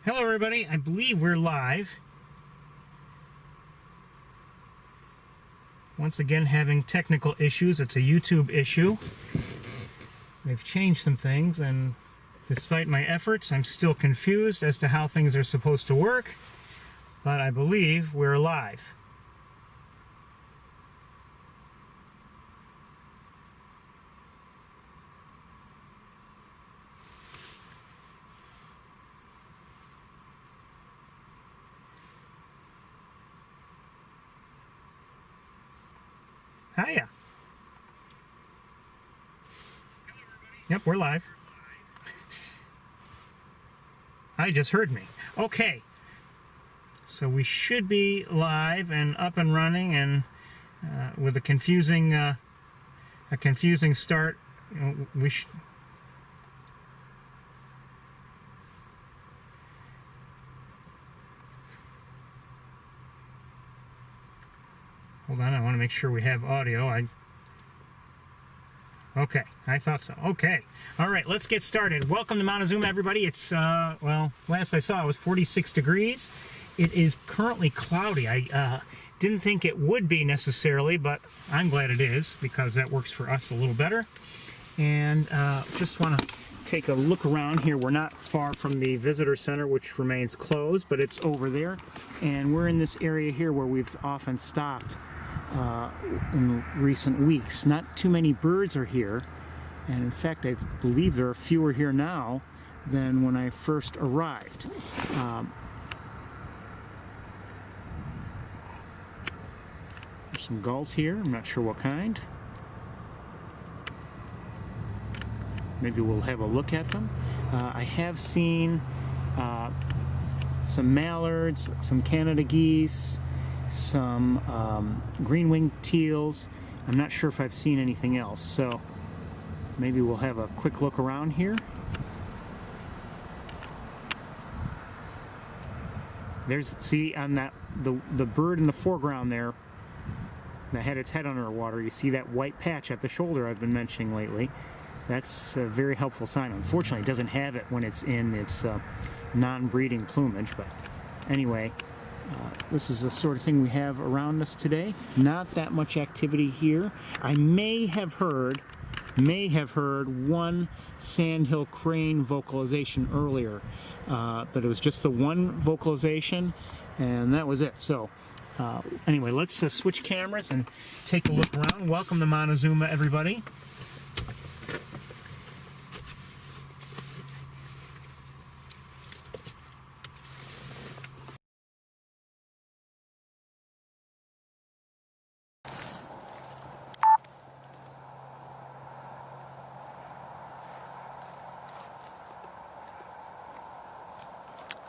Hello everybody, I believe we're live. Once again having technical issues. It's a YouTube issue. They've changed some things and despite my efforts I'm still confused as to how things are supposed to work, but I believe we're live. Hiya. Yep, we're live. I just heard me. Okay. So we should be live and up and running, and with a confusing start. You know, we should. Hold on, I want to make sure we have audio. Okay, I thought so. Okay. All right, let's get started. Welcome to Montezuma, everybody. It's, well, last I saw it was 46 degrees. It is currently cloudy. I didn't think it would be necessarily, but I'm glad it is because that works for us a little better. And just want to take a look around here. We're not far from the visitor center, which remains closed, but it's over there. And we're in this area here where we've often stopped in recent weeks. Not too many birds are here, and in fact I believe there are fewer here now than when I first arrived. There's some gulls here, I'm not sure what kind. Maybe we'll have a look at them. I have seen some mallards, some Canada geese, some green-winged teals. I'm not sure if I've seen anything else, so maybe we'll have a quick look around here. There's, see, on that the bird in the foreground there that had its head underwater, you see that white patch at the shoulder I've been mentioning lately. That's a very helpful sign. Unfortunately, it doesn't have it when it's in its non-breeding plumage, but anyway, this is the sort of thing we have around us today. Not that much activity here. I may have heard one sandhill crane vocalization earlier, but it was just the one vocalization, and that was it. So anyway, let's switch cameras and take a look around. Welcome to Montezuma, everybody.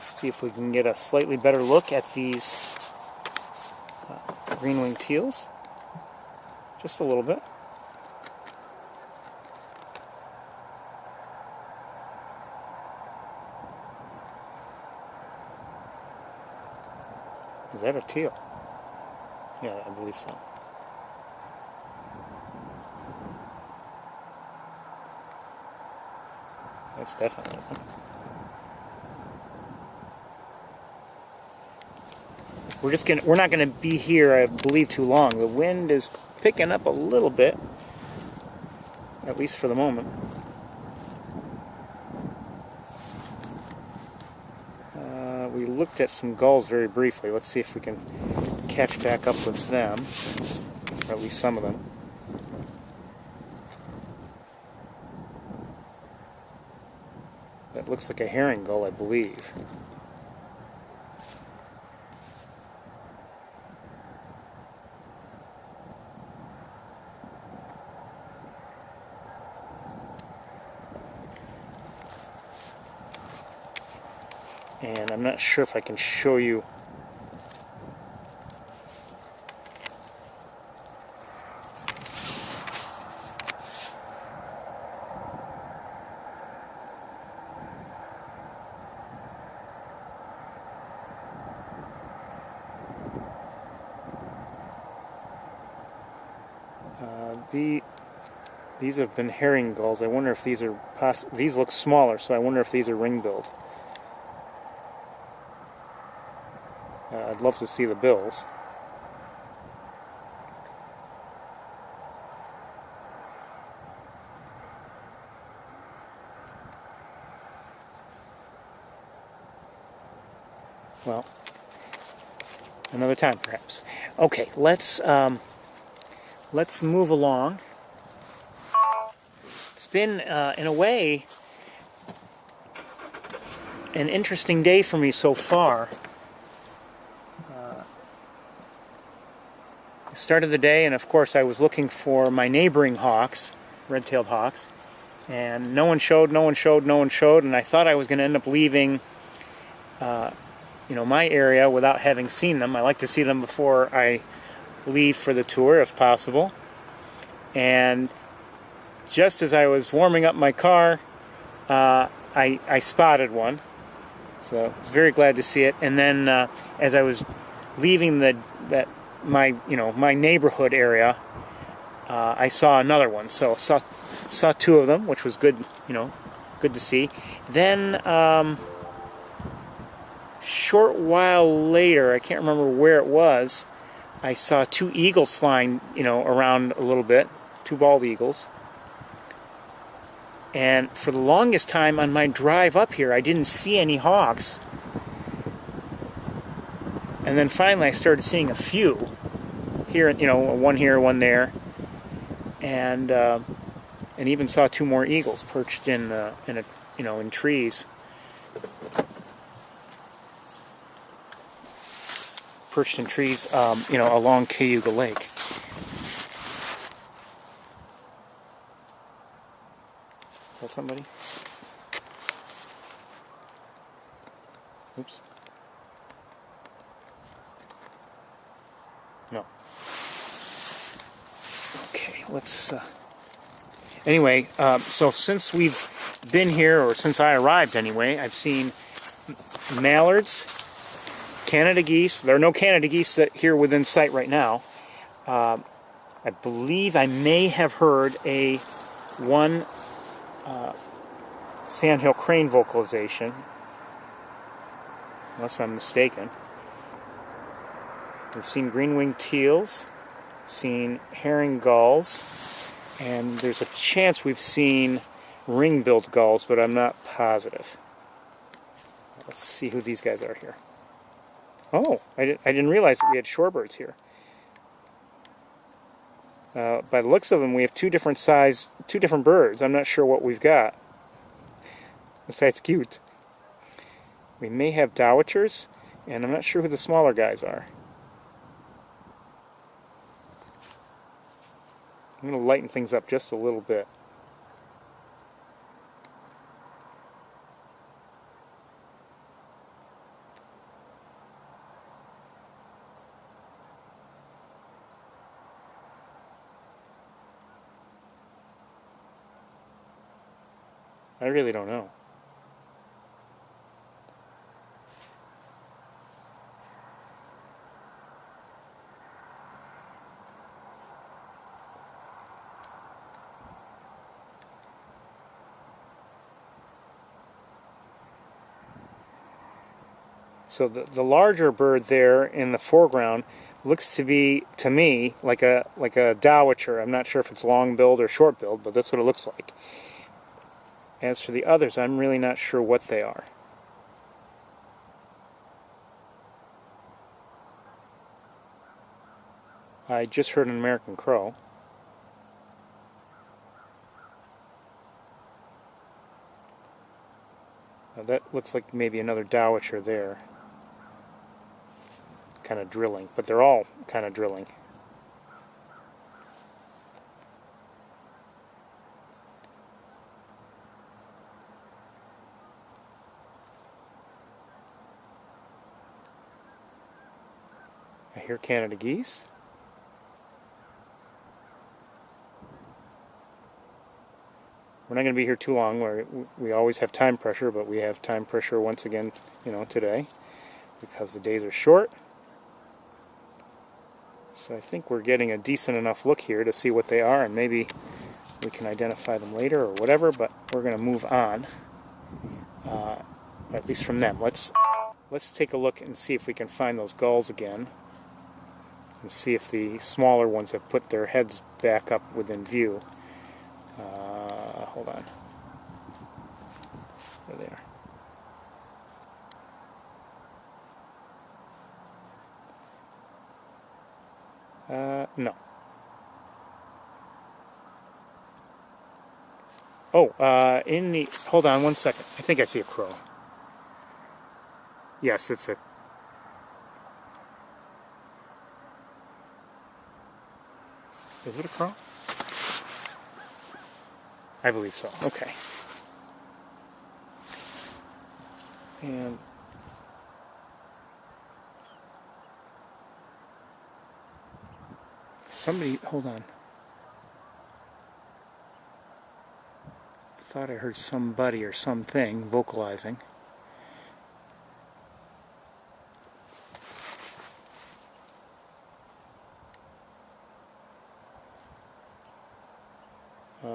See if we can get a slightly better look at these green-winged teals. Just a little bit. Is that a teal? Yeah, I believe so. That's definitely one. We're not gonna be here, I believe, too long. The wind is picking up a little bit, at least for the moment. We looked at some gulls very briefly. Let's see if we can catch back up with them, or at least some of them. That looks like a herring gull, I believe. And I'm not sure if I can show you. These have been herring gulls. I wonder if these are these look smaller, so I wonder if these are ring-billed. I'd love to see the bills. Well, another time perhaps. Okay, let's move along. It's been, in a way, an interesting day for me so far. I started the day, and of course I was looking for my neighboring hawks, red-tailed hawks, and no one showed, and I thought I was going to end up leaving my area without having seen them. I like to see them before I leave for the tour, if possible. And just as I was warming up my car, I spotted one. So I was very glad to see it. And then as I was leaving my neighborhood area, I saw another one. So saw two of them, which was good, good to see. Then short while later, I can't remember where it was, I saw two eagles flying, around a little bit, two bald eagles. And for the longest time on my drive up here, I didn't see any hawks. And then finally I started seeing a few. Here, one here, one there. And even saw two more eagles perched in trees. Perched in trees, along Cayuga Lake. Is that somebody? Oops. No. Okay, let's... Anyway, so since we've been here, or since I arrived anyway, I've seen mallards, Canada geese. There are no Canada geese here within sight right now. I believe I may have heard one sandhill crane vocalization, unless I'm mistaken. We've seen green-winged teals, seen herring gulls, and there's a chance we've seen ring-billed gulls, but I'm not positive. Let's see who these guys are here. Oh, I didn't realize that we had shorebirds here. By the looks of them, we have two different birds. I'm not sure what we've got. That's cute. We may have dowitchers, and I'm not sure who the smaller guys are. I'm going to lighten things up just a little bit. I really don't know. So the larger bird there in the foreground looks to be, to me, like a dowitcher. I'm not sure if it's long-billed or short-billed, but that's what it looks like. As for the others, I'm really not sure what they are. I just heard an American crow. Now that looks like maybe another dowitcher there. Kind of drilling, but they're all kind of drilling. I hear Canada geese. We're not going to be here too long. We always have time pressure, but we have time pressure once again, today, because the days are short. So I think we're getting a decent enough look here to see what they are, and maybe we can identify them later or whatever, but we're going to move on, at least from them. let's take a look and see if we can find those gulls again, and see if the smaller ones have put their heads back up within view. Hold on. There they are. No. Oh, in the... Hold on one second. I think I see a crow. Yes, it's a... Is it a crow? I believe so. Okay. And... Somebody... Hold on. Thought I heard somebody or something vocalizing.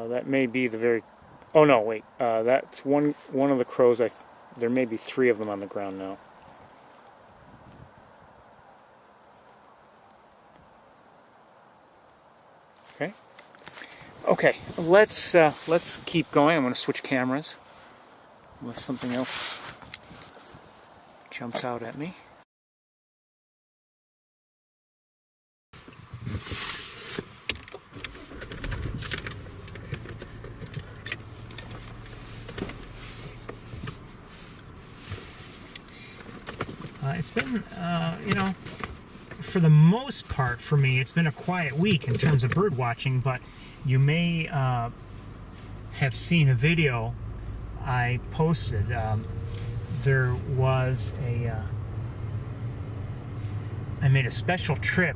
That may be the very... Oh no, wait. That's one of the crows. There may be 3 of them on the ground now. Okay. Okay, let's keep going. I'm going to switch cameras unless something else jumps out at me. It's been, you know, for the most part for me, it's been a quiet week in terms of bird watching, but you may have seen a video I posted. There was I made a special trip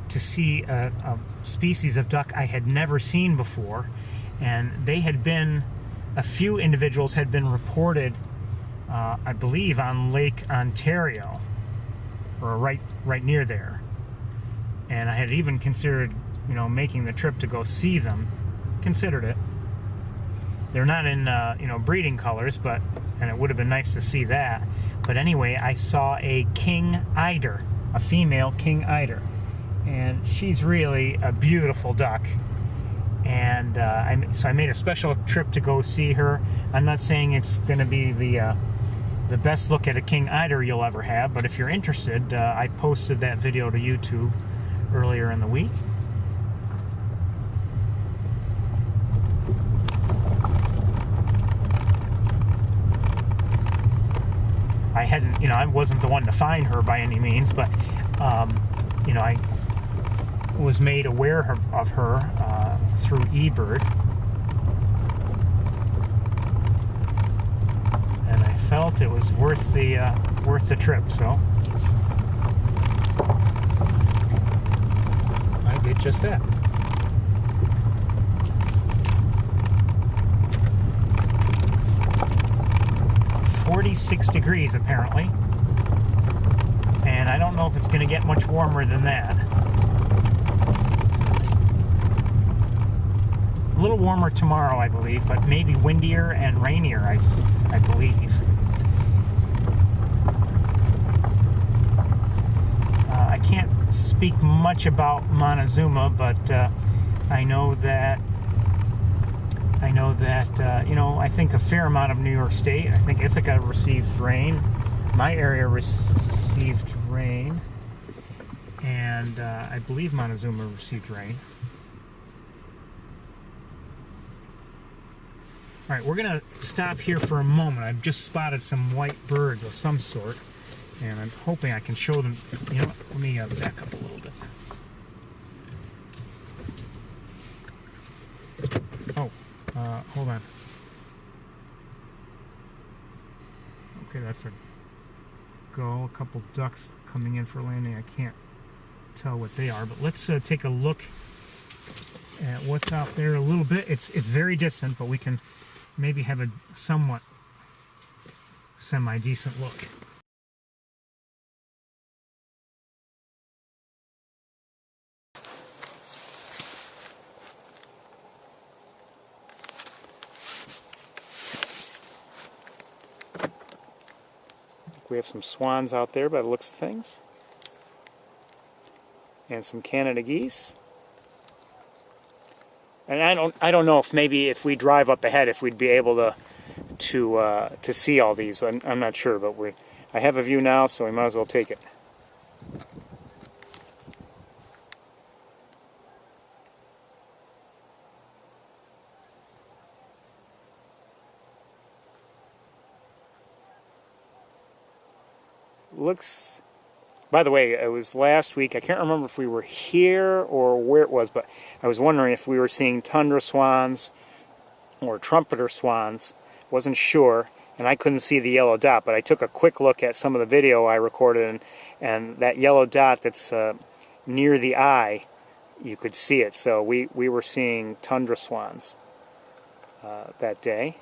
to see a species of duck I had never seen before, and they had been, a few individuals had been reported, I believe, on Lake Ontario, or right near there. And I had even considered, you know, making the trip to go see them. Considered it. They're not in, you know, breeding colors, but, and it would have been nice to see that. But anyway, I saw a king eider, a female king eider, and she's really a beautiful duck. And so I made a special trip to go see her. I'm not saying it's going to be the best look at a king eider you'll ever have, but if you're interested, I posted that video to YouTube earlier in the week. I hadn't, you know, I wasn't the one to find her by any means, but, you know, I was made aware of her through eBird. And I felt it was worth the trip, so I did just that. "46 degrees apparently, and I don't know if it's going to get much warmer than that. A little warmer tomorrow, I believe, but maybe windier and rainier, I believe. I can't speak much about Montezuma, but I know that you know, I think a fair amount of New York State. I think Ithaca received rain. My area received rain, and I believe Montezuma received rain. All right, we're gonna stop here for a moment. I've just spotted some white birds of some sort, and I'm hoping I can show them. You know what? Let me back up a little bit. Oh, hold on. Okay, that's a gull. A couple ducks coming in for landing. I can't tell what they are, but let's take a look at what's out there a little bit. It's very distant, but we can maybe have a somewhat semi-decent look. like we have some swans out there by the looks of things. And some Canada geese. And I don't know if maybe if we drive up ahead if we'd be able to see all these. I'm not sure, but I have a view now, so we might as well take it. Looks, by the way, it was last week. I can't remember if we were here or where it was, but I was wondering if we were seeing tundra swans or trumpeter swans. Wasn't sure, and I couldn't see the yellow dot, but I took a quick look at some of the video I recorded, and that yellow dot that's near the eye, you could see it. So we were seeing tundra swans that day.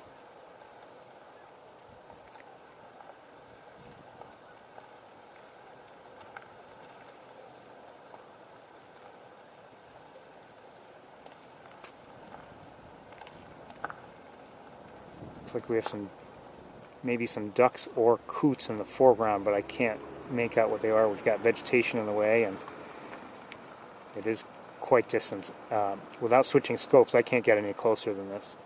Looks like we have maybe some ducks or coots in the foreground, but I can't make out what they are. We've got vegetation in the way, and it is quite distant. Without switching scopes, I can't get any closer than this.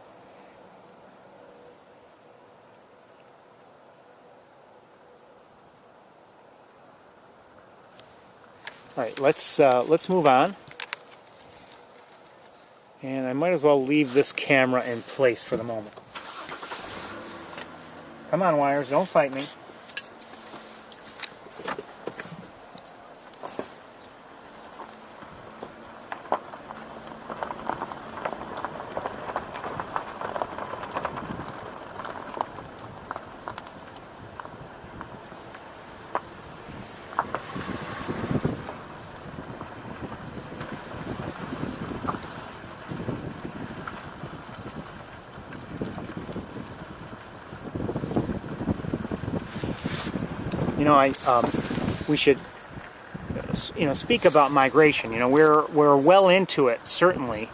All right, let's move on. And I might as well leave this camera in place for the moment. Come on, wires, don't fight me. You know, we should, speak about migration. You know, we're well into it, certainly.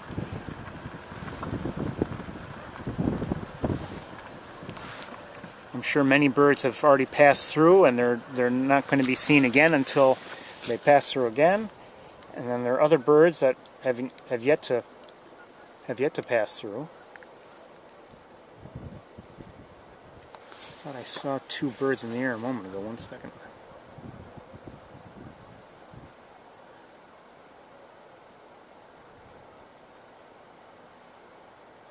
I'm sure many birds have already passed through, and they're not going to be seen again until they pass through again. And then there are other birds that have yet to pass through. I thought I saw two birds in the air a moment ago. One second.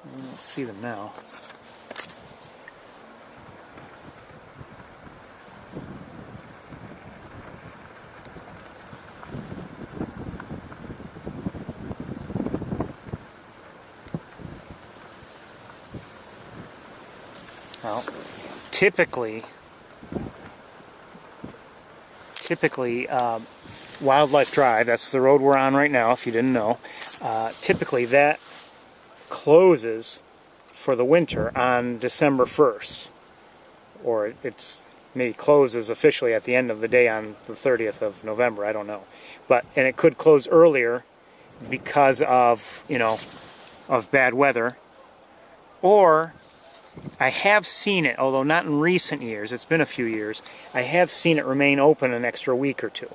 I don't see them now. Well, typically, Wildlife Drive, that's the road we're on right now, if you didn't know, typically that closes for the winter on December 1st. Or it's maybe closes officially at the end of the day on the 30th of November, I don't know. And it could close earlier because of, of bad weather. Or I have seen it, although not in recent years, it's been a few years, I have seen it remain open an extra week or two.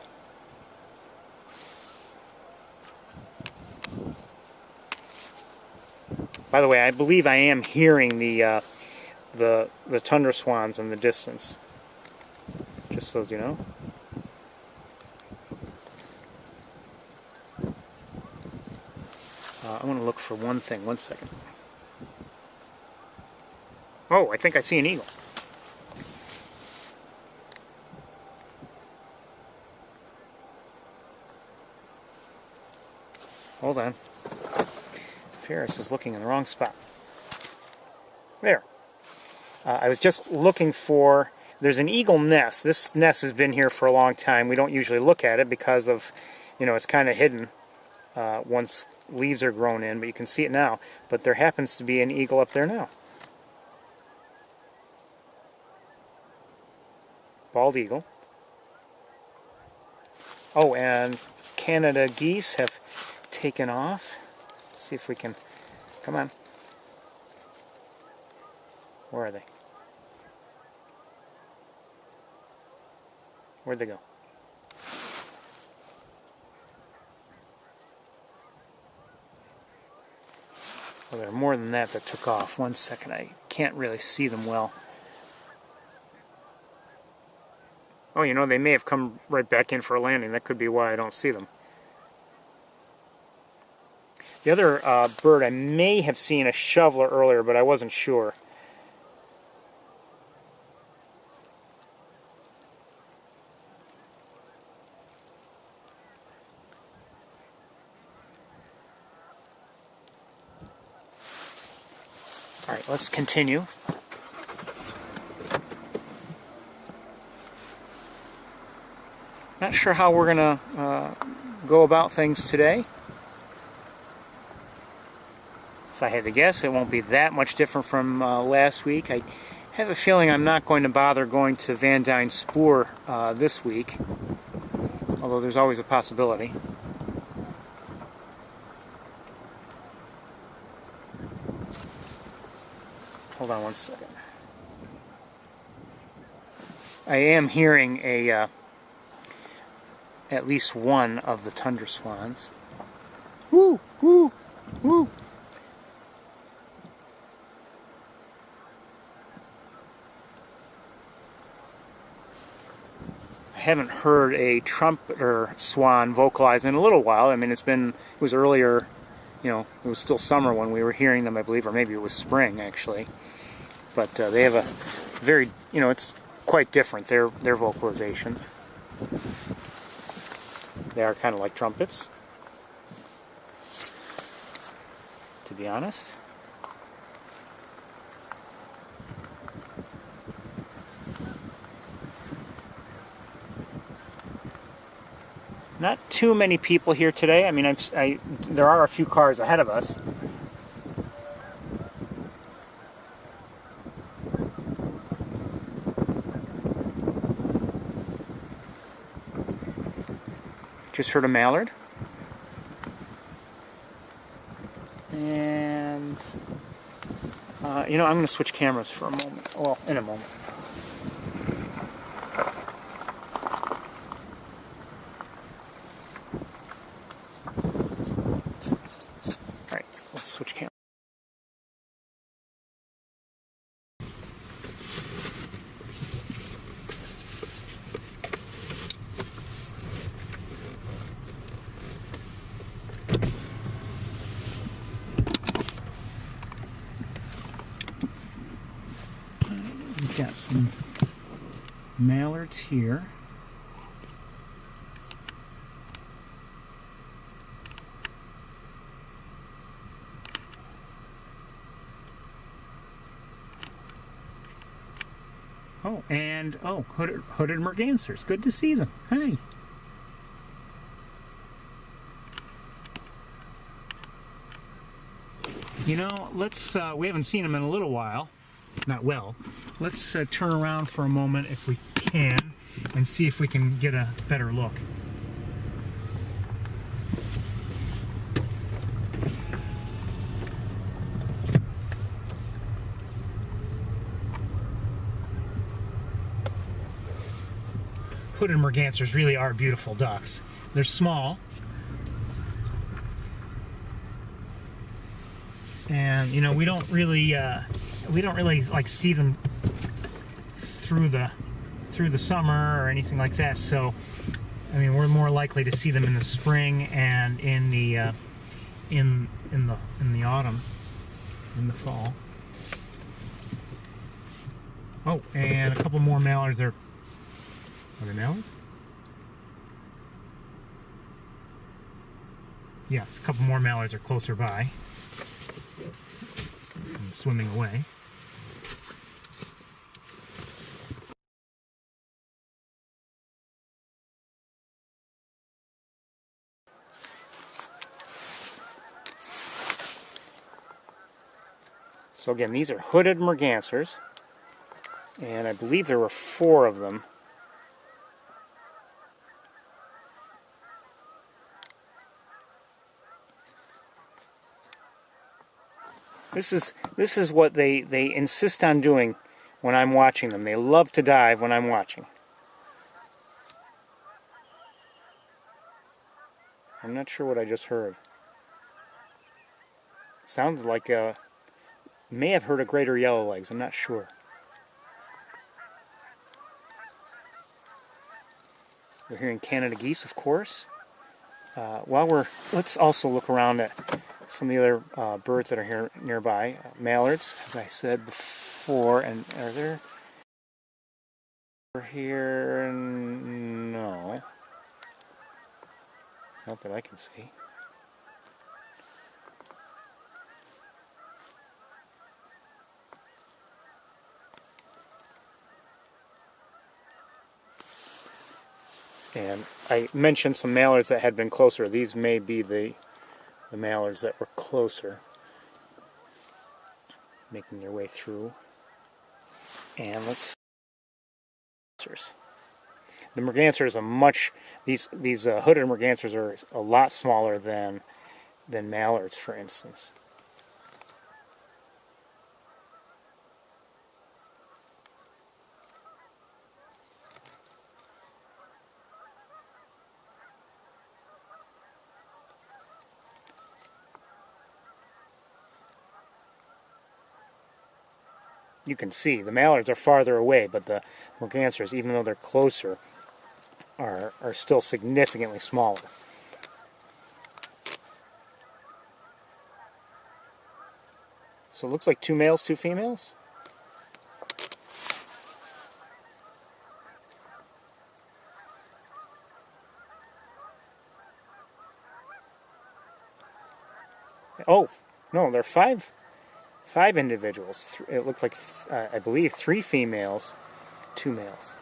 By the way, I believe I am hearing the tundra swans in the distance, just so as you know. I want to look for one thing, one second. Oh, I think I see an eagle. Hold on. Ferris is looking in the wrong spot. There. I was just looking for... There's an eagle nest. This nest has been here for a long time. We don't usually look at it because of, it's kind of hidden once leaves are grown in, but you can see it now. But there happens to be an eagle up there now. Bald eagle. Oh, and Canada geese have taken off. Let's see if we can... Come on. Where are they? Where'd they go? Well, there are more than that took off. 1 second, I can't really see them well. Oh, you know, they may have come right back in for a landing. That could be why I don't see them. The other bird, I may have seen a shoveler earlier, but I wasn't sure. All right, let's continue. Not sure how we're going to go about things today. If I had to guess, it won't be that much different from last week. I have a feeling I'm not going to bother going to Van Dyne Spoor this week, although there's always a possibility. Hold on 1 second. I am hearing at least one of the tundra swans. Woo, woo, woo. I haven't heard a trumpeter swan vocalize in a little while. I mean, it was earlier, you know, it was still summer when we were hearing them, I believe, or maybe it was spring, actually. But they have a very, you know, it's quite different, their vocalizations. They are kind of like trumpets, to be honest. Not too many people here today. I mean, there are a few cars ahead of us. Just heard a mallard. And, you know, I'm going to switch cameras for a moment. Well, in a moment. Alright, let's switch cameras. We've got some mallards here. Oh, and hooded mergansers. Good to see them. Hi. You know, let's we haven't seen them in a little while. Not well. Let's turn around for a moment if we can and see if we can get a better look. Hooded mergansers really are beautiful ducks. They're small, and you know, we don't really like see them through the summer or anything like that. So I mean, we're more likely to see them in the spring and in the autumn, in the fall. Oh, and a couple more mallards are they mallards? Yes, a couple more mallards are closer by and swimming away. So again, these are hooded mergansers, and I believe there were 4 of them. This is what they insist on doing when I'm watching them. They love to dive when I'm watching. I'm not sure what I just heard. Sounds like may have heard a greater yellowlegs. I'm not sure. We're hearing Canada geese, of course. Let's also look around at some of the other birds that are here nearby. Mallards, as I said before, and are there over here? No, not that I can see. And I mentioned some mallards that had been closer. These may be the mallards that were closer, making their way through. And let's see. The mergansers are these hooded mergansers are a lot smaller than mallards, for instance. You can see the mallards are farther away, but the mergansers, even though they're closer, are still significantly smaller. So it looks like 2 males, 2 females. Oh, no, there are five individuals. It looked like, I believe, 3 females, 2 males.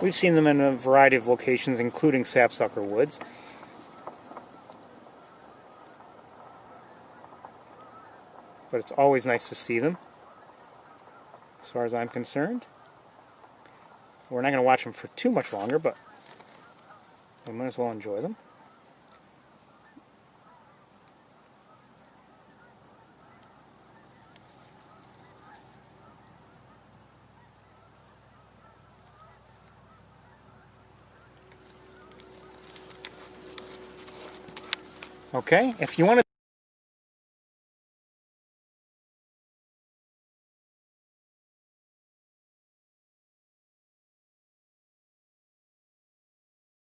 We've seen them in a variety of locations, including sapsucker woods. But it's always nice to see them, as far as I'm concerned. We're not going to watch them for too much longer, but we might as well enjoy them. Okay, if you want to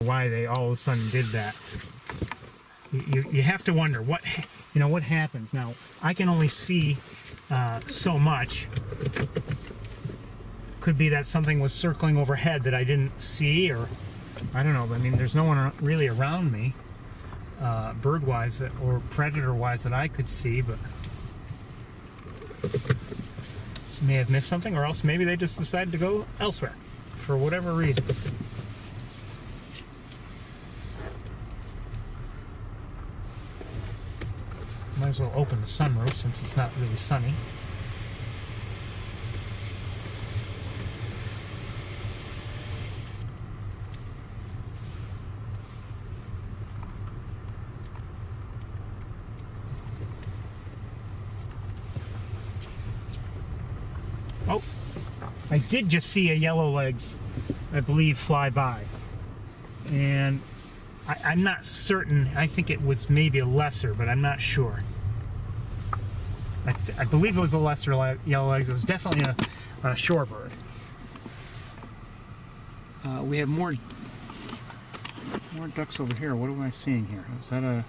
why they all of a sudden did that. You have to wonder what happens. Now I can only see so much. Could be that something was circling overhead that I didn't see, or I don't know. But I mean, there's no one really around me, bird-wise or predator-wise, that I could see. But may have missed something, or else maybe they just decided to go elsewhere for whatever reason. Might as well open the sunroof since it's not really sunny. Oh, I did just see a yellowlegs, I believe, fly by. And I'm not certain. I think it was maybe a lesser, but I'm not sure. I believe it was a lesser yellowlegs. It was definitely a shorebird. We have more ducks over here. What am I seeing here? Is that a...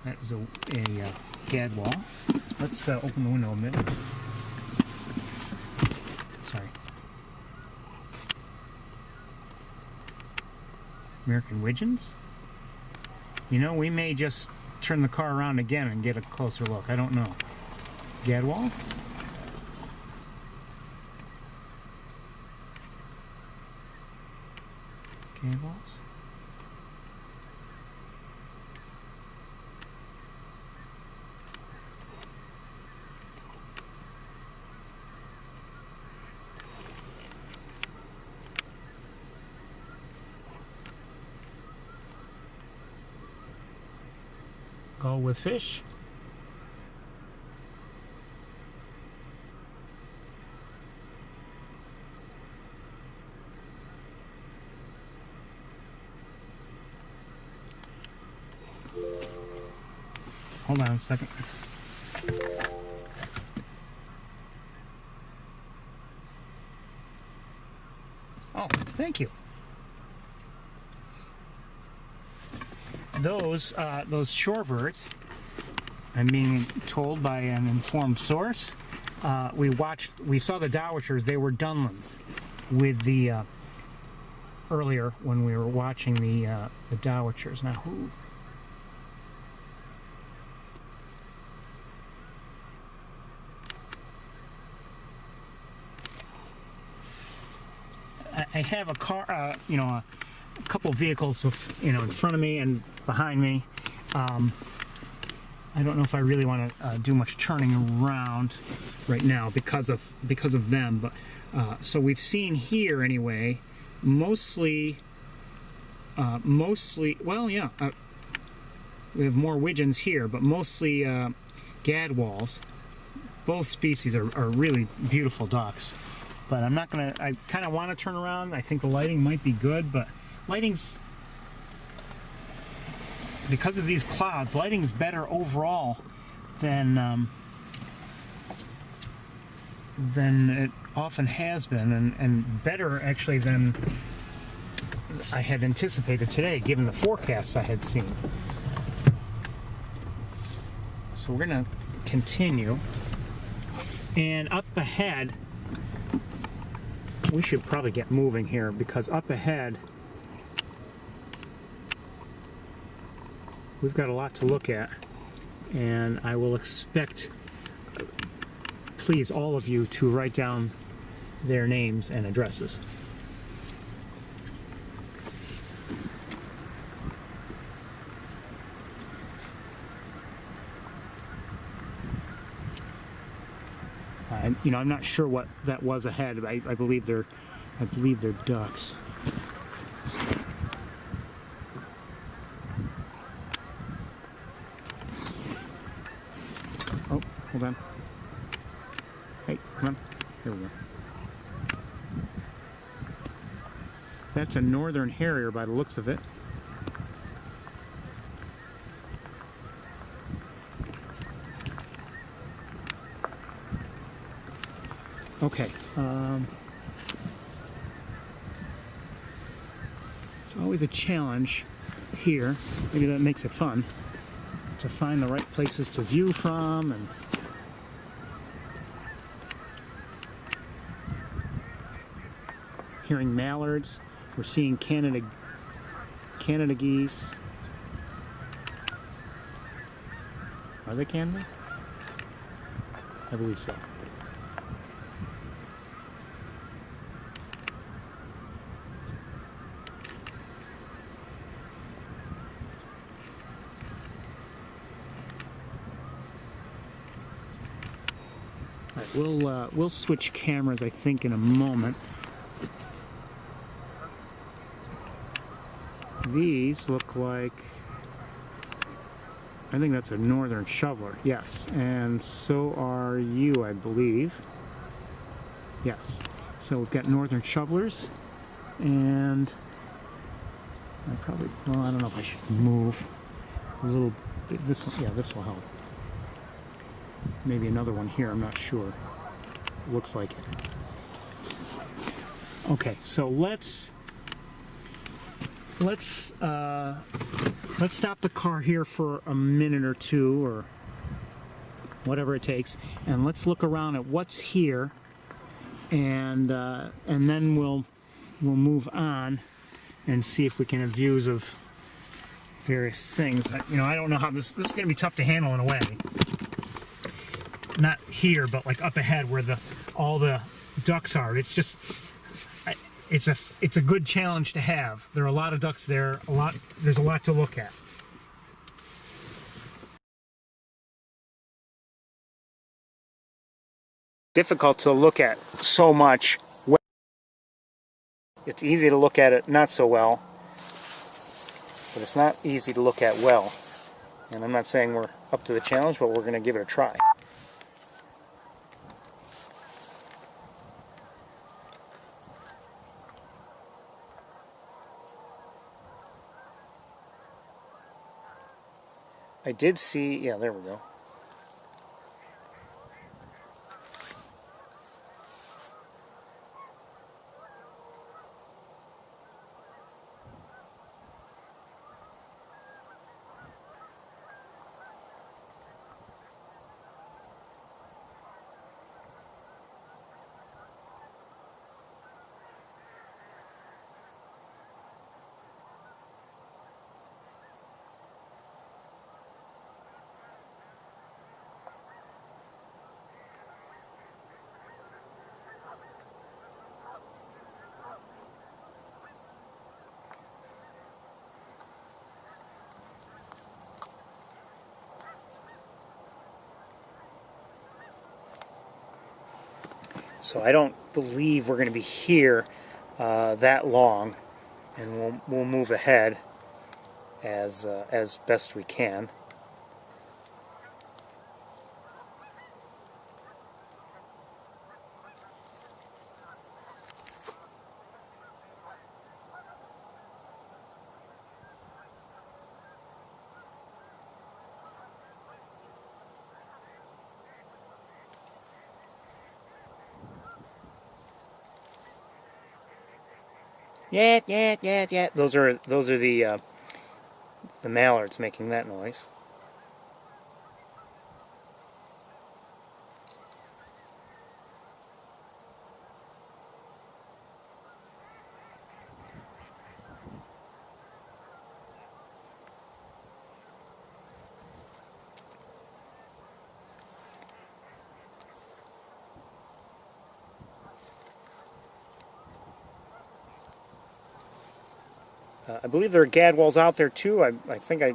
That is a gadwall. Let's open the window a minute. Sorry. American widgeons? You know, we may just turn the car around again and get a closer look. I don't know. Gadwall? Gadwalls? well with fish. Hold on a second. Oh, thank you. Those shorebirds, I'm being told by an informed source, we saw the dowitchers. They were Dunlins with the earlier when we were watching the dowitchers. Now who? I have a car, you know, a couple vehicles, you know, in front of me and behind me. I don't know if I really want to do much turning around right now because of them. But so we've seen here anyway, mostly. Well, yeah, we have more widgeons here, but mostly gadwalls. Both species are really beautiful ducks. But I'm not gonna. I kind of want to turn around. I think the lighting might be good, but lighting's, because of these clouds, lighting's better overall than it often has been, and better actually than I had anticipated today, given the forecasts I had seen. So we're gonna continue, and up ahead. We should probably get moving here, because up ahead we've got a lot to look at, and I will expect, please, all of you to write down their names and addresses. You know, I'm not sure what that was ahead, but I believe they're ducks. Oh, hold on. Hey, come on. Here we go. That's a northern harrier by the looks of it. Okay. It's always a challenge here. Maybe that makes it fun to find the right places to view from, and hearing mallards. We're seeing Canada geese. Are they Canada? I believe so. We'll switch cameras, I think, in a moment. These look like, I think that's a northern shoveler, yes, and so are you, I believe. Yes, so we've got northern shovelers, and I don't know if I should move a little bit. This one, yeah, this will help. Maybe another one here, I'm not sure. Looks like it. Okay, so let's stop the car here for a minute or two, or whatever it takes, and let's look around at what's here, and then we'll move on and see if we can have views of various things. You know, I don't know how this is going to be tough to handle in a way. Not here, but like up ahead where all the ducks are. It's just, it's a good challenge to have. There are a lot of ducks there. There's a lot to look at. Difficult to look at so much. It's easy to look at it not so well, but it's not easy to look at well. And I'm not saying we're up to the challenge, but we're going to give it a try. I did see, yeah, there we go. So I don't believe we're going to be here that long, and we'll move ahead as best we can. Yeah, yeah, yeah, yeah. Those are the mallards making that noise. I believe there are gadwalls out there too. I think I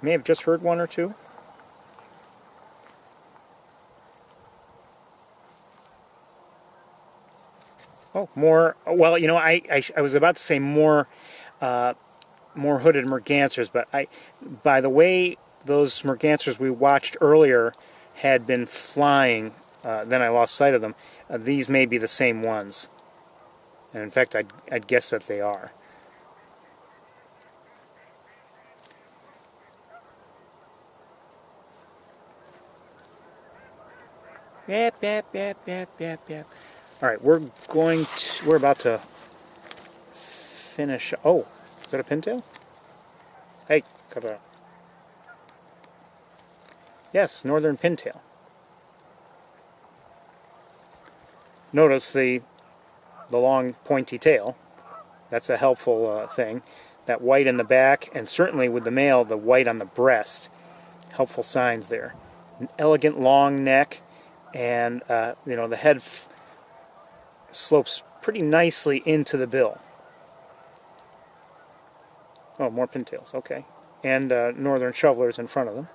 may have just heard one or two. Oh, more. Well, you know, I was about to say more hooded mergansers, but by the way those mergansers we watched earlier had been flying, then I lost sight of them. These may be the same ones, and in fact, I'd guess that they are. Yep, yep, yep, yep, yep, yep. All right, we're about to finish. Oh, is that a pintail? Hey, cut it out. Yes, northern pintail. Notice the long pointy tail. That's a helpful thing. That white in the back, and certainly with the male, the white on the breast. Helpful signs there. An elegant long neck, and you know, the head slopes pretty nicely into the bill. Oh, more pintails. Okay, and northern shovelers in front of them.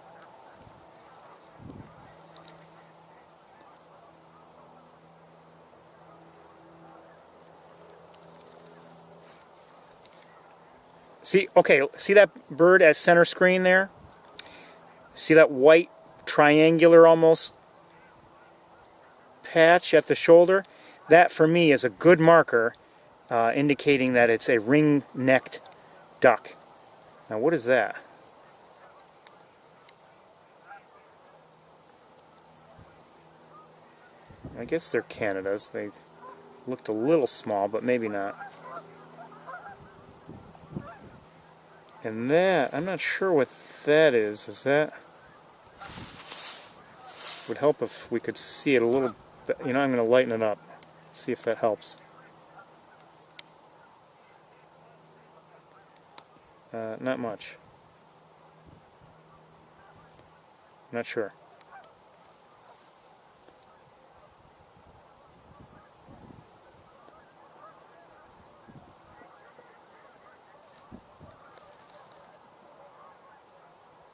See, okay, see that bird at center screen there? See that white triangular almost patch at the shoulder? That for me is a good marker indicating that it's a ring-necked duck. Now what is that? I guess they're Canadas. They looked a little small, but maybe not. And that, I'm not sure what that is. Is that... would help if we could see it a little bit. You know, I'm going to lighten it up. See if that helps. Not much. Not sure.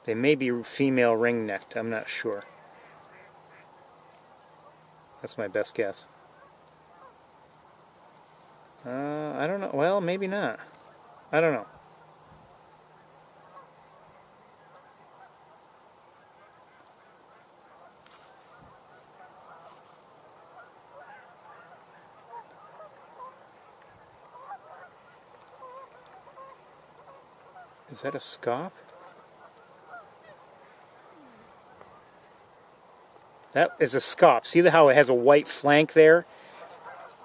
They may be female ring-necked. I'm not sure. That's my best guess. I don't know. Well, maybe not. I don't know. Is that a scaup? That is a scaup. See how it has a white flank there?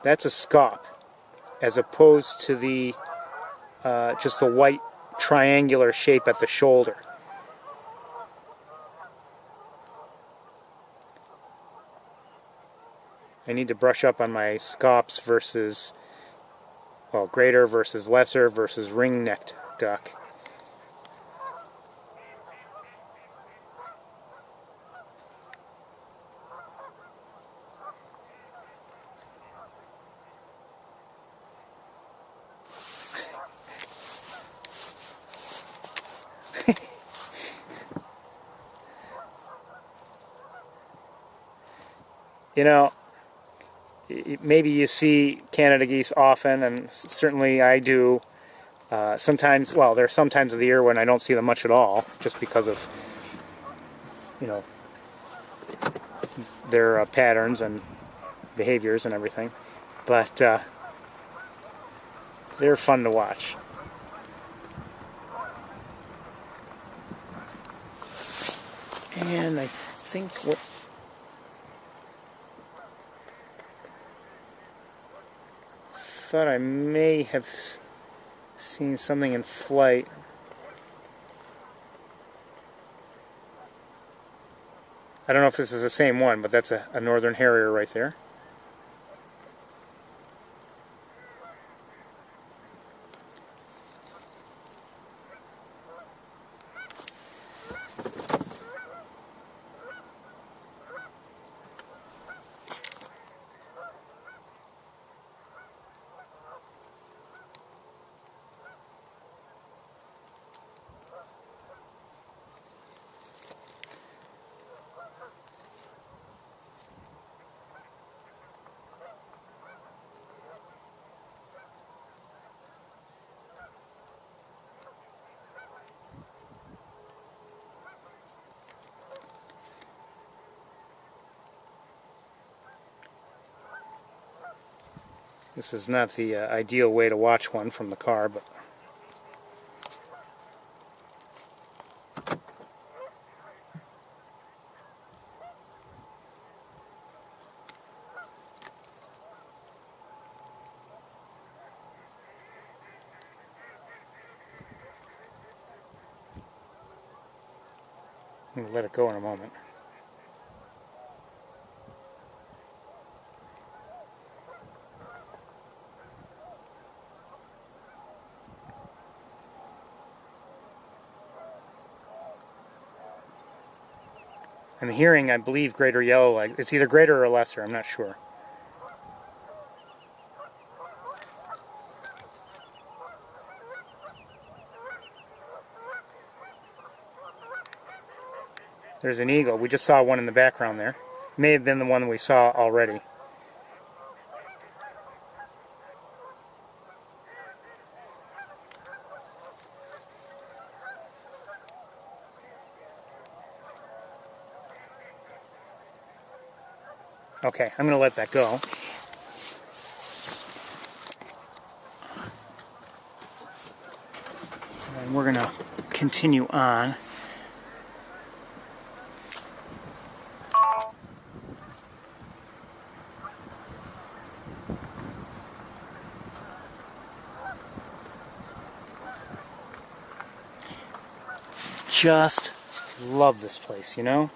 That's a scaup, as opposed to the just the white triangular shape at the shoulder. I need to brush up on my scaups versus, well, greater versus lesser versus ring-necked duck. You know, maybe you see Canada geese often, and certainly I do. Sometimes, well, there are some times of the year when I don't see them much at all, just because of, you know, their patterns and behaviors and everything. But they're fun to watch. And I think what... thought I may have seen something in flight. I don't know if this is the same one, but that's a northern harrier right there. This is not the ideal way to watch one from the car, but I'm going to let it go in a moment. I'm hearing, I believe, greater yellow leg. It's either greater or lesser, I'm not sure. There's an eagle. We just saw one in the background there. May have been the one we saw already. Okay, I'm going to let that go. And we're going to continue on. Just love this place, you know?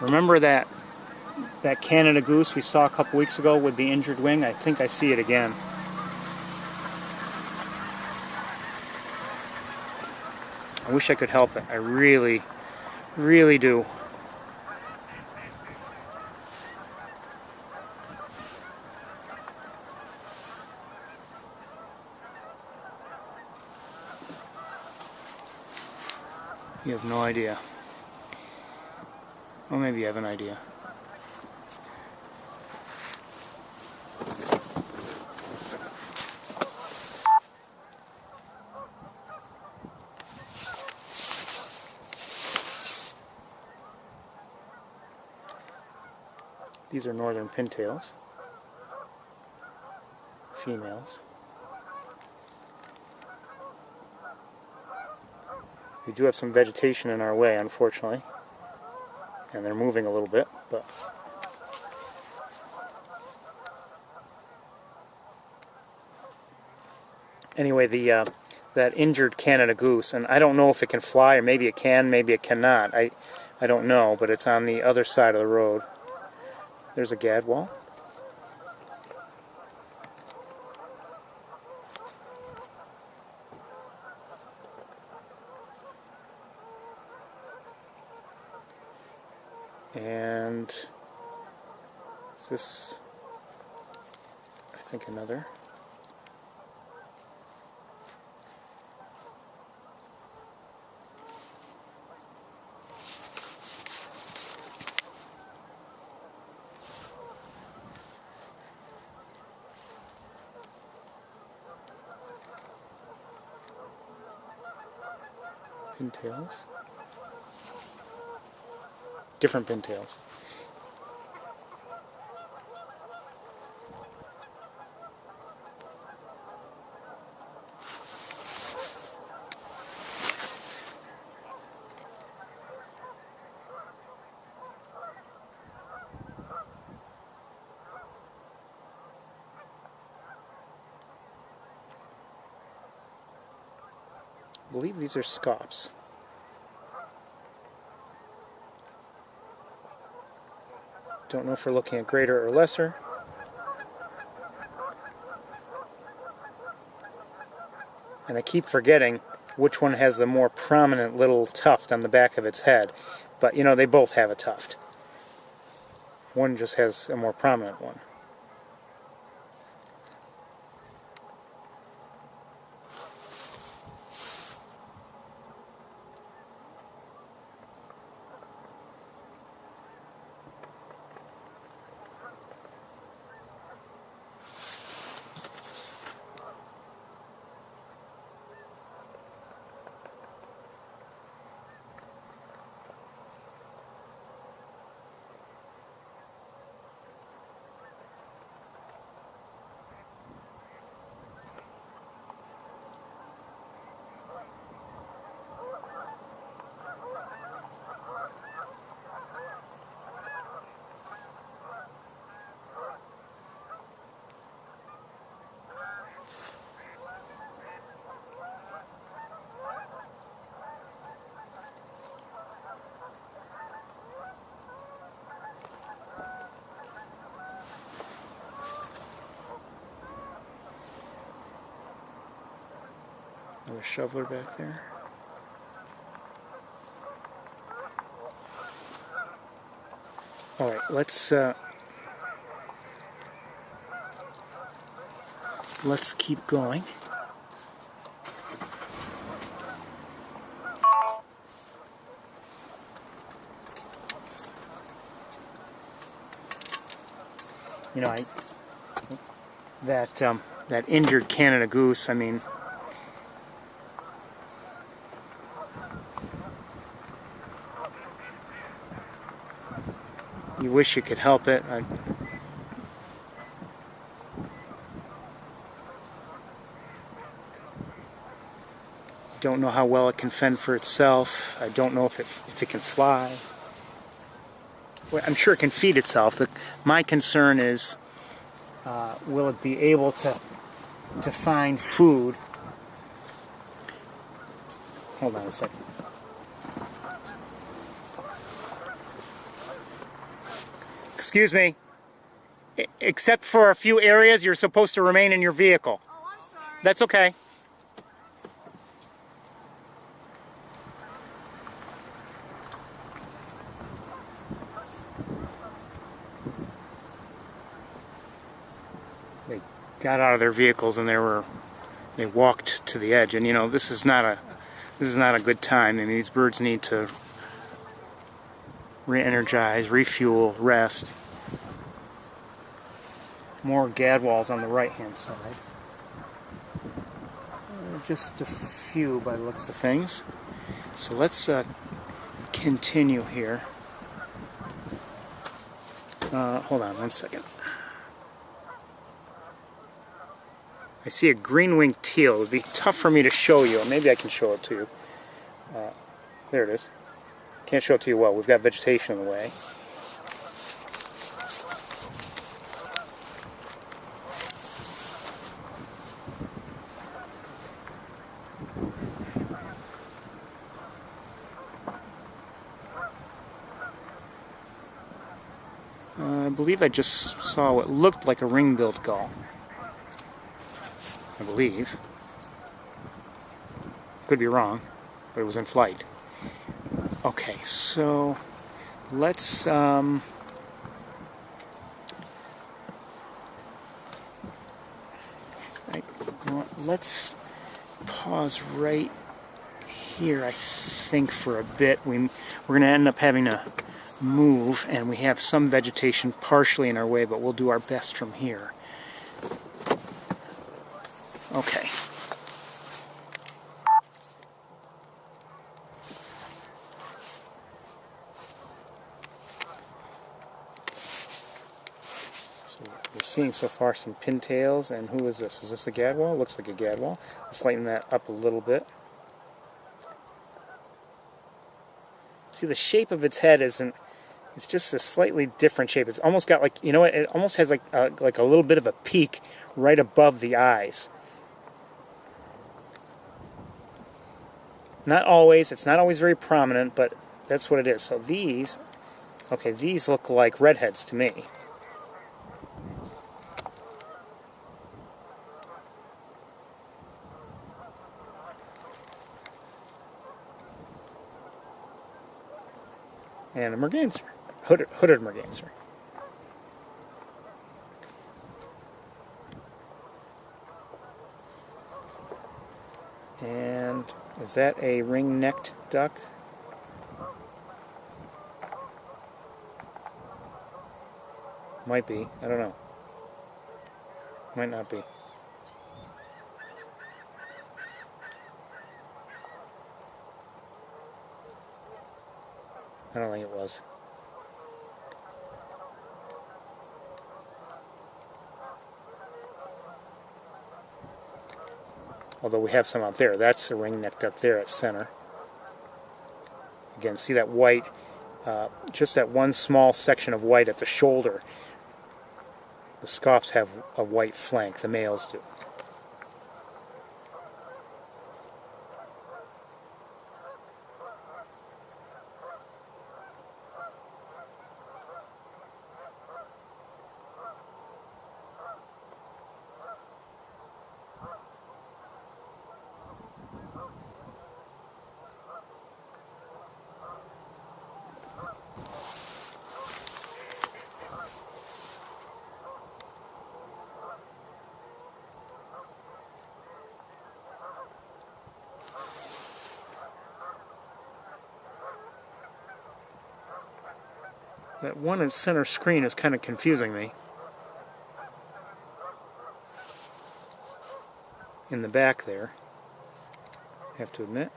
Remember that Canada goose we saw a couple weeks ago with the injured wing? I think I see it again. I wish I could help it. I really, really do. You have no idea. Well, maybe you have an idea. These are northern pintails, females. We do have some vegetation in our way, unfortunately, and they're moving a little bit, but anyway, that injured Canada goose, and I don't know if it can fly, or maybe it can, maybe it cannot. I don't know, but it's on the other side of the road. There's a gadwall. And is this, I think, another? Pintails. Different pintails. I believe these are scops. Don't know if we're looking at greater or lesser. And I keep forgetting which one has the more prominent little tuft on the back of its head. But, you know, they both have a tuft. One just has a more prominent one. Another shoveler back there. All right, let's keep going. You know, that injured Canada goose, I mean, you wish you could help it. I don't know how well it can fend for itself. I don't know if it can fly. Well, I'm sure it can feed itself. My concern is, will it be able to find food? Hold on a second. Excuse me. Except for a few areas, you're supposed to remain in your vehicle. Oh, I'm sorry. That's okay. They got out of their vehicles and they walked to the edge. And you know, this is not This is not a good time. I mean, these birds need to re-energize, refuel, rest. More gadwalls on the right-hand side. Just a few by the looks of things. So let's continue here. Hold on one second. I see a green-winged teal. It would be tough for me to show you. Maybe I can show it to you. There it is. Can't show it to you well. We've got vegetation in the way. I believe I just saw what looked like a ring-billed gull. I believe. Could be wrong, but it was in flight. Okay, so let's let's pause right here, I think, for a bit. We're going to end up having to move, and we have some vegetation partially in our way, but we'll do our best from here. Okay. So we're seeing so far some pintails, and who is this? Is this a gadwall? Looks like a gadwall. Let's lighten that up a little bit. See, the shape of its head isn't. It's just a slightly different shape. It's almost got like, you know what? It almost has like a little bit of a peak right above the eyes. Not always. It's not always very prominent, but that's what it is. So these, okay, these look like redheads to me. And a merganser. Hooded merganser. And is that a ring-necked duck? Might be. I don't know. Might not be. I don't think it was. Although we have some out there. That's a ring-necked up there at center. Again, see that white, just that one small section of white at the shoulder. The scops have a white flank, the males do. That one in center screen is kind of confusing me. In the back there, I have to admit.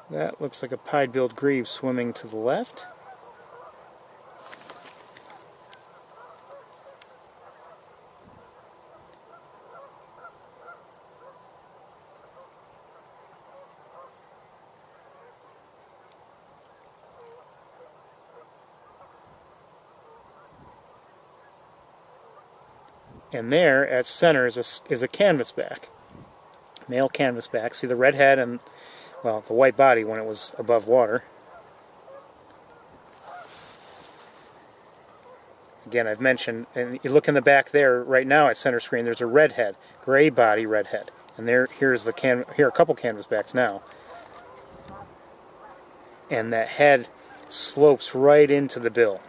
That looks like a pied-billed grebe swimming to the left. And there at center is a canvasback, male canvasback. See the red head and, well, the white body when it was above water. Again, I've mentioned, and you look in the back there right now at center screen, there's a red head, gray body red head. And here are a couple canvasbacks now. And that head slopes right into the bill.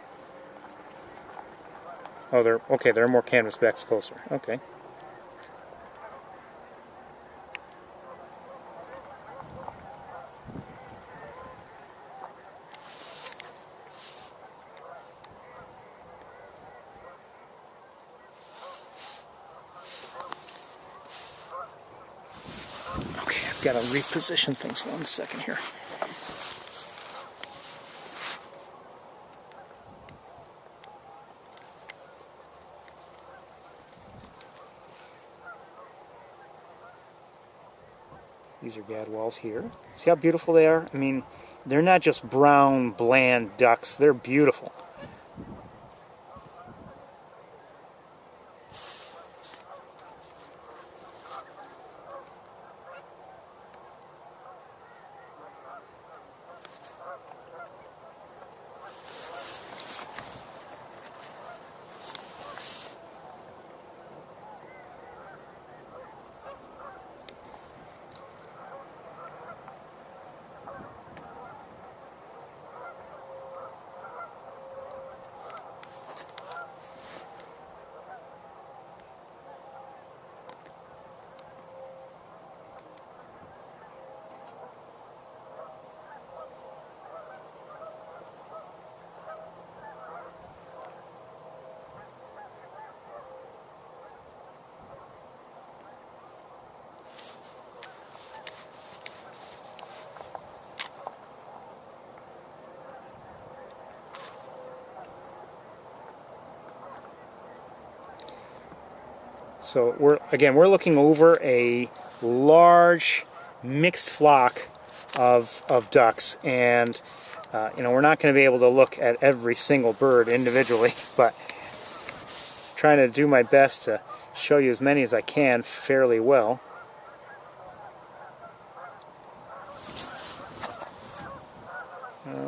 Oh, there are more canvasbacks closer. Okay. Okay, I've got to reposition things 1 second here. These are gadwalls here. See how beautiful they are? I mean, they're not just brown, bland ducks. They're beautiful. So we're looking over a large mixed flock of ducks, and we're not going to be able to look at every single bird individually, but trying to do my best to show you as many as I can fairly well.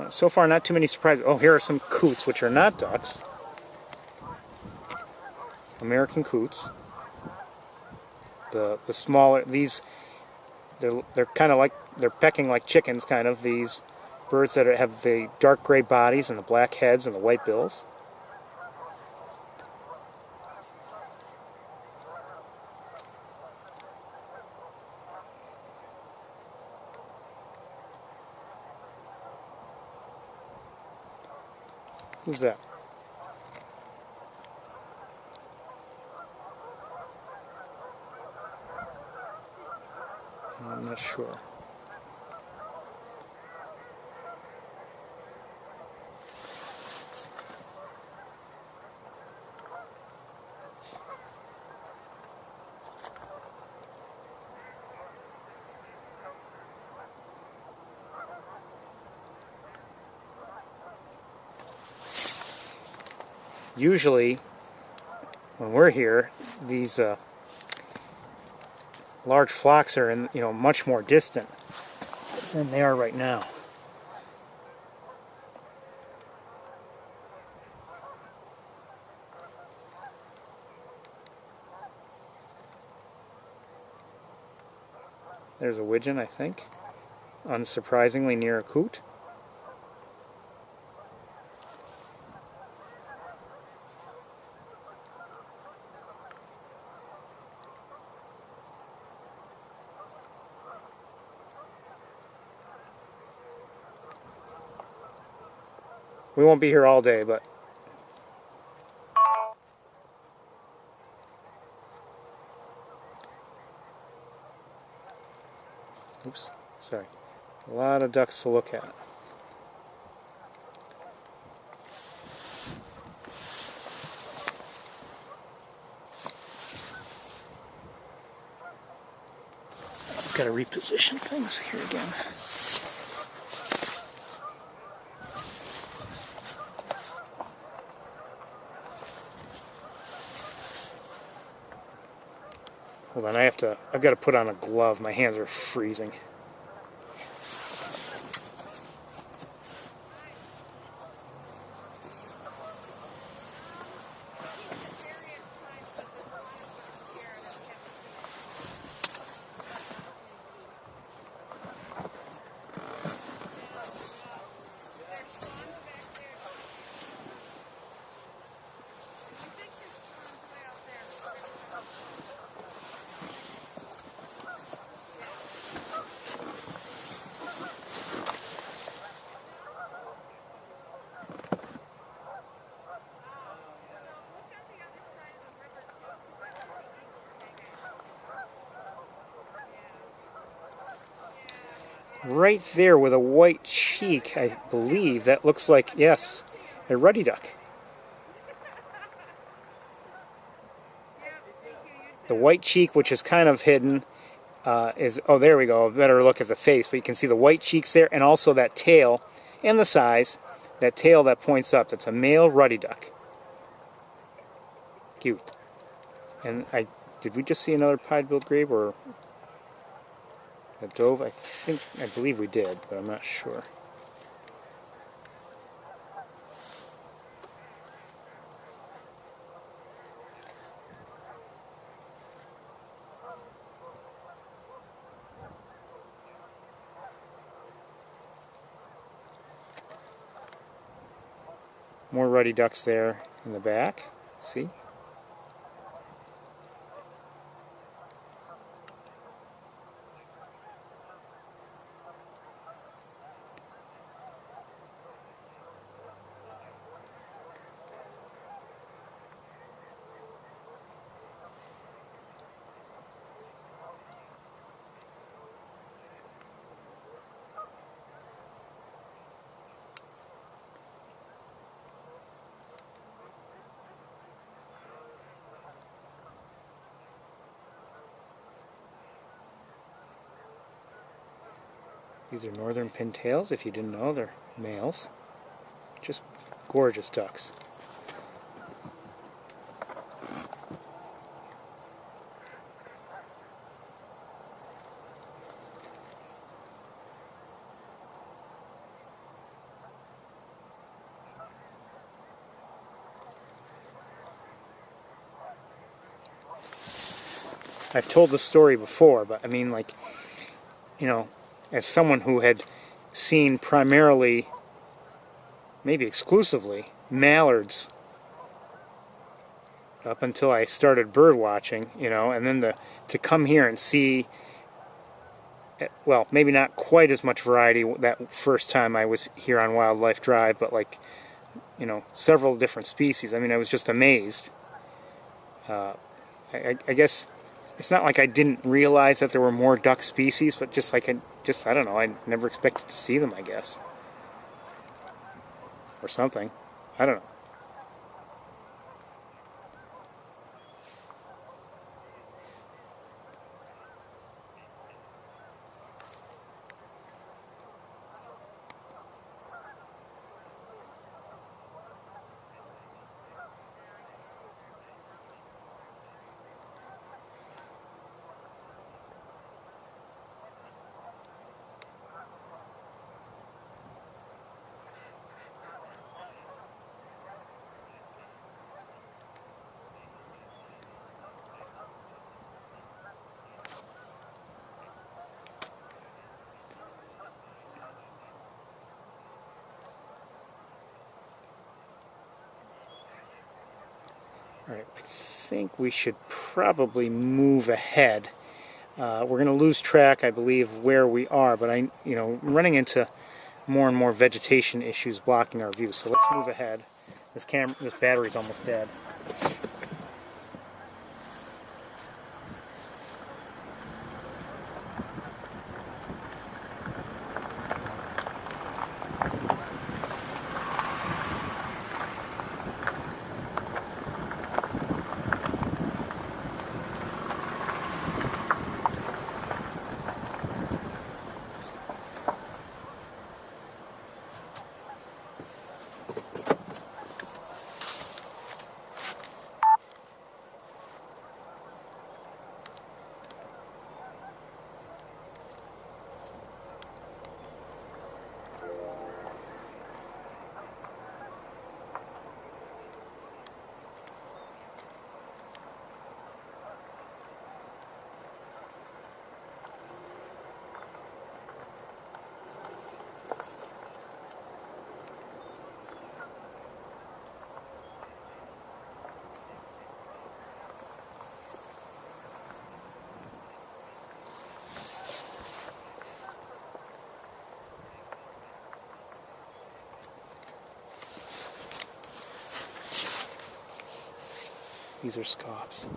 So far, not too many surprises. Oh, here are some coots, which are not ducks. American coots. The smaller, these, they're kind of like, they're pecking like chickens, kind of, these birds that have the dark gray bodies and the black heads and the white bills. Who's that? I'm not sure. Usually, when we're here, these large flocks are in, much more distant than they are right now. There's a widgeon, I think, unsurprisingly near a coot. We won't be here all day, but oops, sorry. A lot of ducks to look at. I've got to reposition things here again. Hold on, I've got to put on a glove. My hands are freezing. Right there with a white cheek, I believe, that looks like, yes, a ruddy duck. The white cheek, which is kind of hidden, is, oh, there we go, a better look at the face, but you can see the white cheeks there, and also that tail, and the size, that tail that points up. That's a male ruddy duck. Cute. And did we just see another pied-billed grebe, or a dove? I believe we did, but I'm not sure. More ruddy ducks there in the back. See? These are northern pintails, if you didn't know, they're males. Just gorgeous ducks. I've told the story before, but I mean, like, you know, as someone who had seen primarily, maybe exclusively, mallards up until I started bird watching, you know, and then to come here and see, well, maybe not quite as much variety that first time I was here on Wildlife Drive, but like, you know, several different species. I mean, I was just amazed. I guess it's not like I didn't realize that there were more duck species, but just like I don't know, I never expected to see them, I guess. Or something. I don't know. Alright, I think we should probably move ahead. We're going to lose track, I believe, where we are, but running into more and more vegetation issues blocking our view. So let's move ahead. This battery's almost dead. These are scops.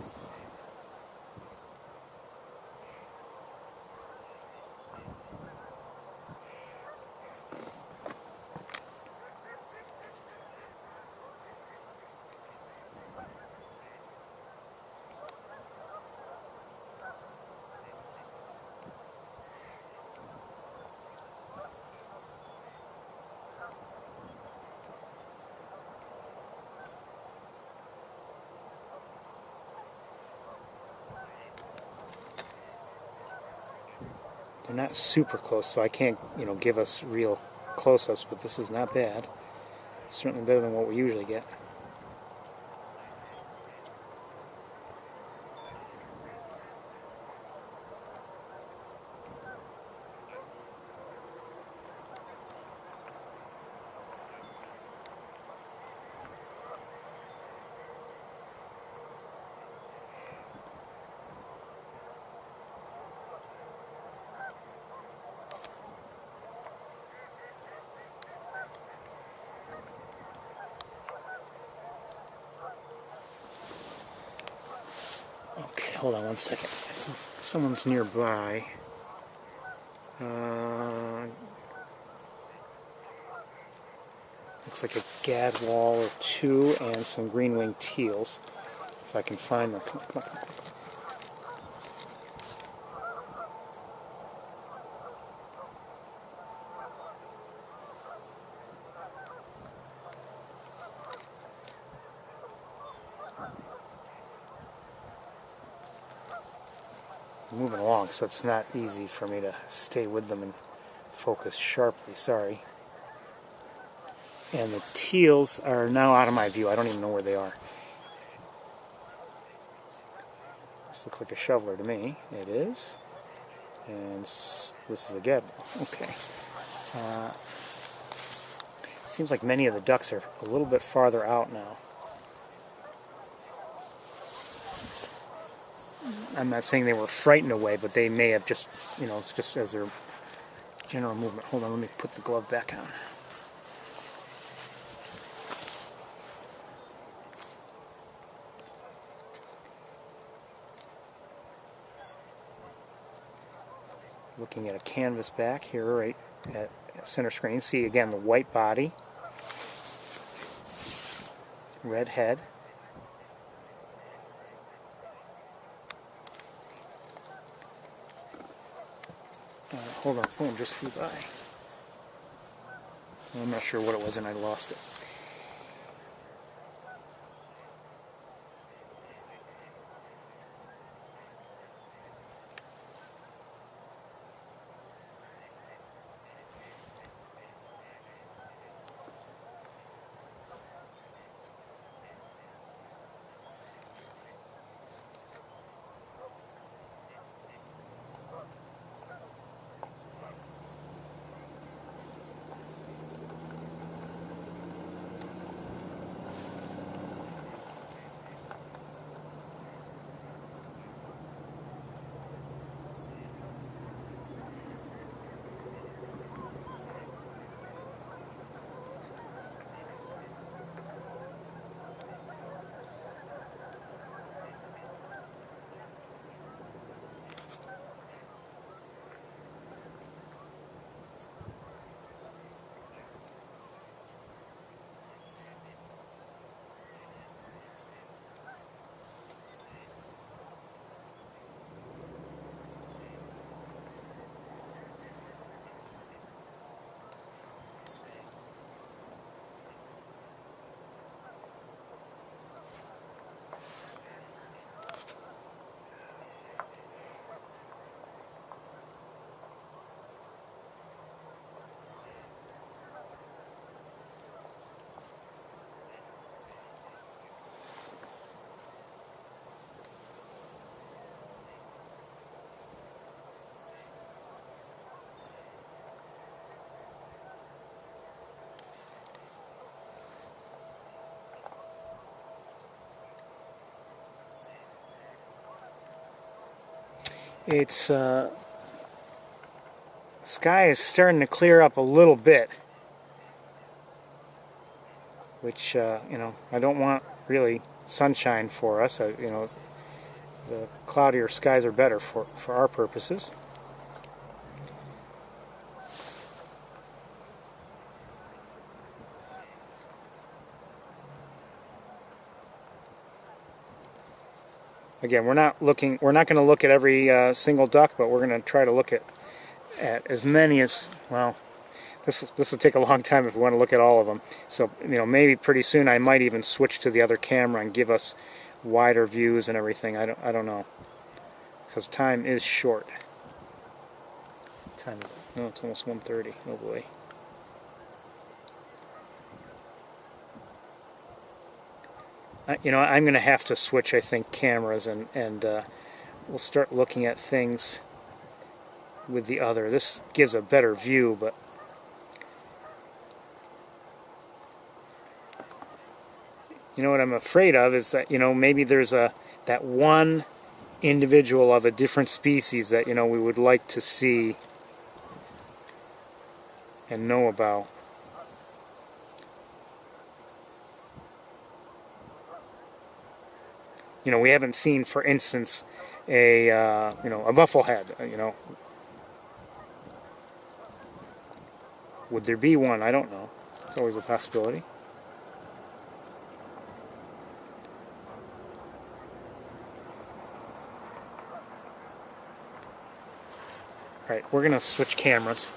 They're not super close, so I can't, give us real close-ups, but this is not bad. Certainly better than what we usually get. Okay, hold on one second. Someone's nearby. Looks like a gadwall or two and some green-winged teals. If I can find them. Come on, come on, come on. Moving along, so it's not easy for me to stay with them and focus sharply, sorry. And the teals are now out of my view. I don't even know where they are. This looks like a shoveler to me. It is. And this is a gadwall. Okay. Seems like many of the ducks are a little bit farther out now. I'm not saying they were frightened away, but they may have just, it's just as their general movement. Hold on, let me put the glove back on. Looking at a canvas back here, right at center screen. See again the white body, red head. Hold on, someone just flew by. I'm not sure what it was and I lost it. It's sky is starting to clear up a little bit, which I don't want really sunshine for us. You know, the cloudier skies are better for our purposes. Again, we're not going to look at every single duck, but we're going to try to look at as many as, well, this will take a long time if we want to look at all of them. So, you know, maybe pretty soon I might even switch to the other camera and give us wider views and everything. I don't know, because time is short. Time is, no, it's almost 1:30. Oh boy. You know, I'm going to have to switch, I think, cameras, and we'll start looking at things with the other. This gives a better view, but you know what I'm afraid of is that, you know, maybe there's that one individual of a different species that, you know, we would like to see and know about. You know, we haven't seen, for instance, a you know, a bufflehead. You know, would there be one? I don't know. It's always a possibility. All right, we're gonna switch cameras.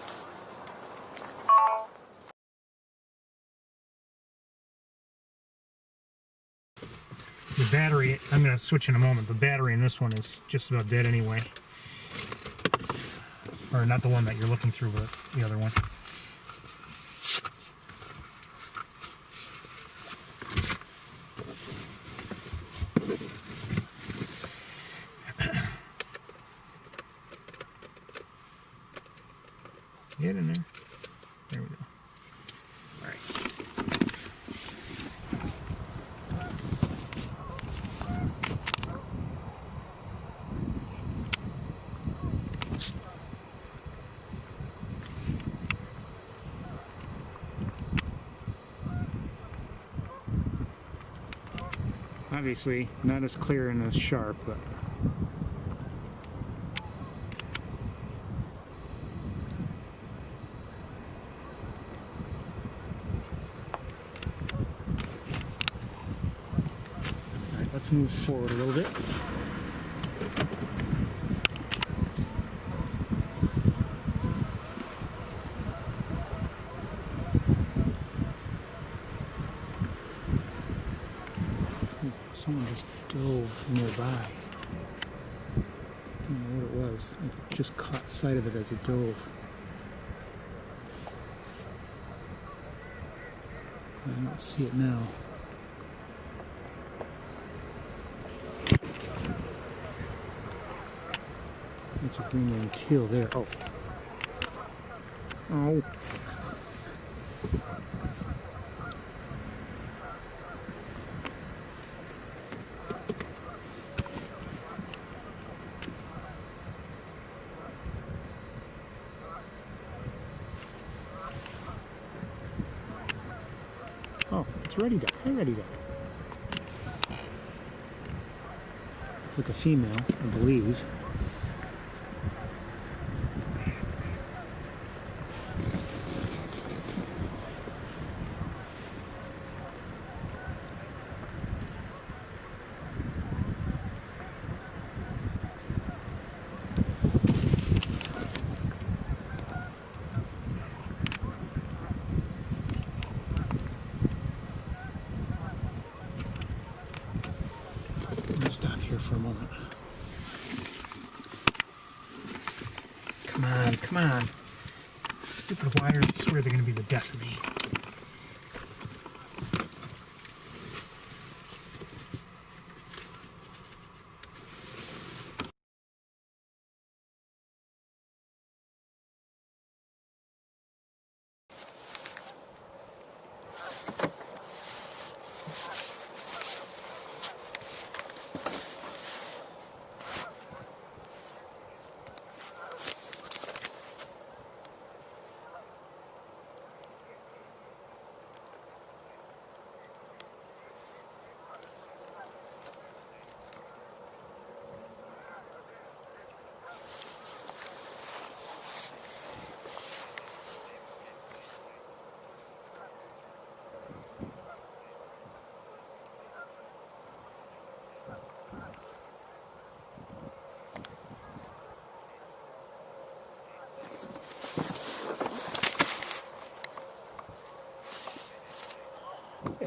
The battery, I'm going to switch in a moment. The battery in this one is just about dead anyway. Or not the one that you're looking through, but the other one. Get in there. There we go. All right. Obviously, not as clear and as sharp, but all right, let's move forward a little bit. Someone just dove nearby. I don't know what it was. I just caught sight of it as it dove. I don't see it now. It's a green-winged teal there. Oh. Oh. Oh, it's Ready Duck. Hey, Ready Duck. It's like a female, I believe. Stop here for a moment. Come on, come on. Stupid wires, I swear they're going to be the death of me.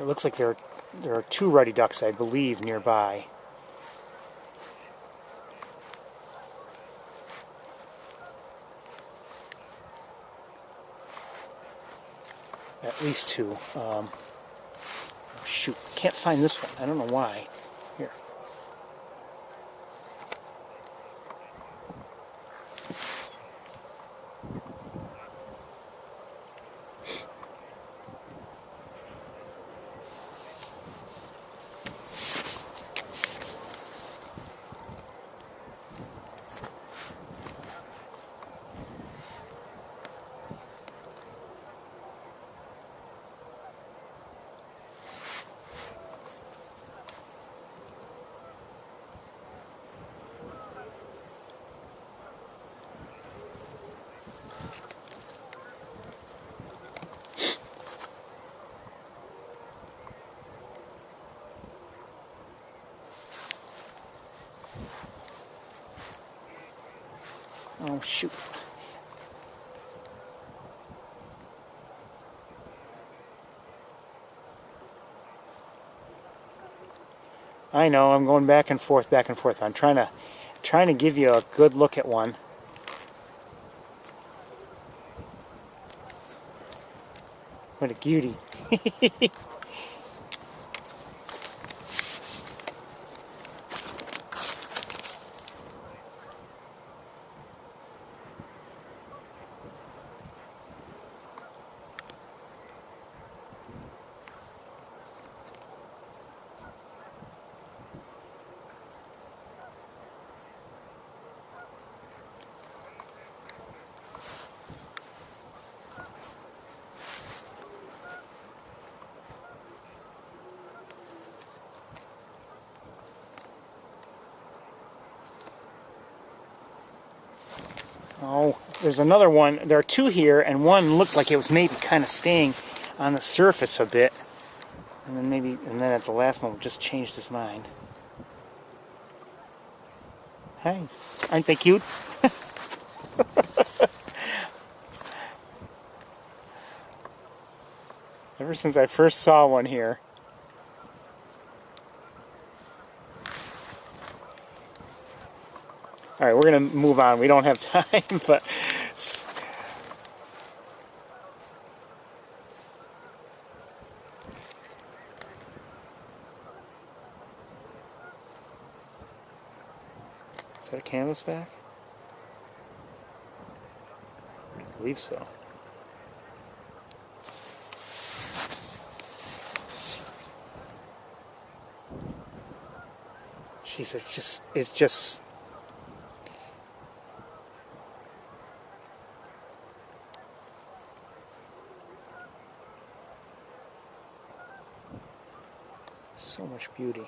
it looks like there are two ruddy ducks, I believe, nearby. At least two. Oh, shoot, can't find this one. I don't know why. Here. Oh, shoot. I know, I'm going back and forth, back and forth. I'm trying to give you a good look at one. What a cutie. Oh, there's another one. There are two here, and one looked like it was maybe kind of staying on the surface a bit. And then at the last moment just changed his mind. Hey, aren't they cute? Ever since I first saw one here. All right, we're going to move on. We don't have time, but... Is that a canvasback? I believe so. Jeez, it's just so much beauty.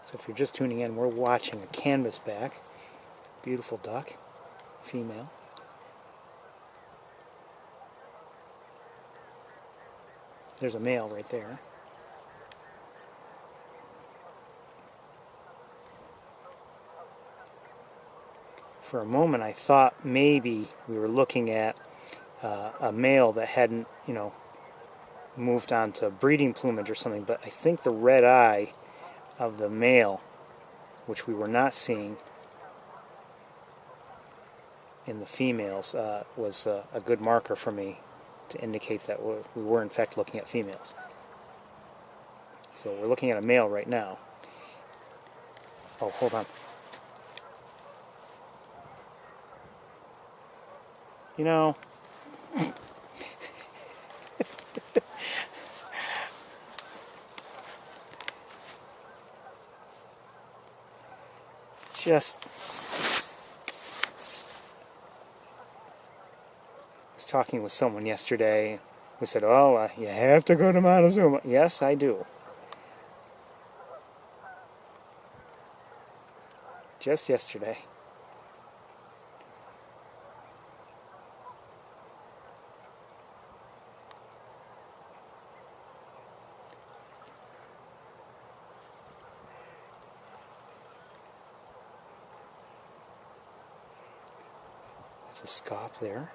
So if you're just tuning in, we're watching a canvasback. Beautiful duck, female. There's a male right there. For a moment I thought maybe we were looking at a male that hadn't, moved on to breeding plumage or something, but I think the red eye of the male, which we were not seeing in the females, was a good marker for me to indicate that we were in fact looking at females. So we're looking at a male right now. Oh, hold on. You know, just was talking with someone yesterday who said, "Oh, you have to go to Montezuma." Yes, I do. Just yesterday. There's a scaup there.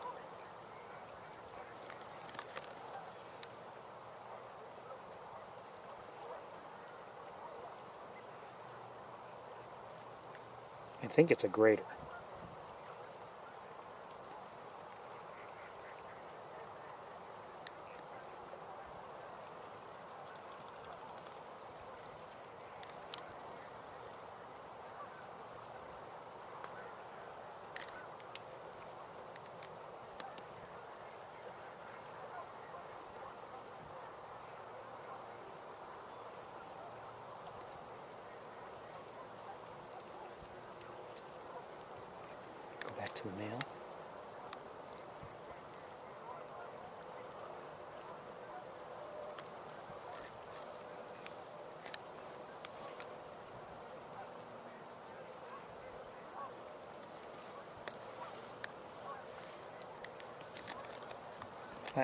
I think it's a grader. Go back to the male.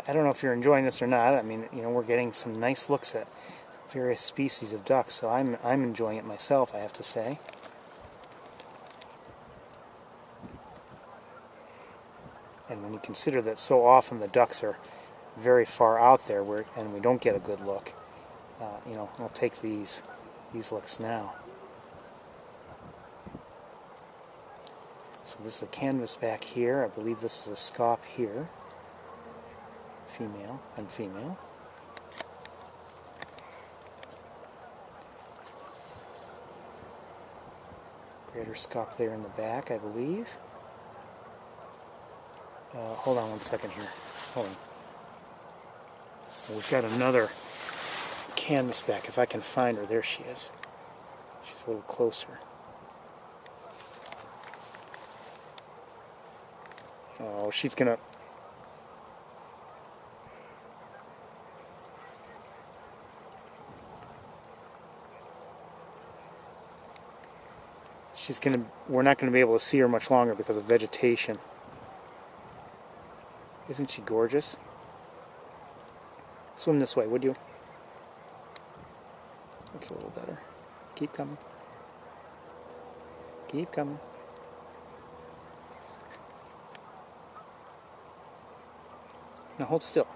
I don't know if you're enjoying this or not. I mean, you know, we're getting some nice looks at various species of ducks, so I'm enjoying it myself, I have to say. And when you consider that so often the ducks are very far out there and we don't get a good look, you know, I'll take these looks now. So this is a canvas back here. I believe this is a scaup here. Female and female. Greater scaup there in the back, I believe. Hold on one second here. Hold on. We've got another canvas back. If I can find her, there she is. She's a little closer. Oh, she's gonna... we're not going to be able to see her much longer because of vegetation. Isn't she gorgeous? Swim this way, would you? That's a little better. Keep coming. Keep coming. Now hold still.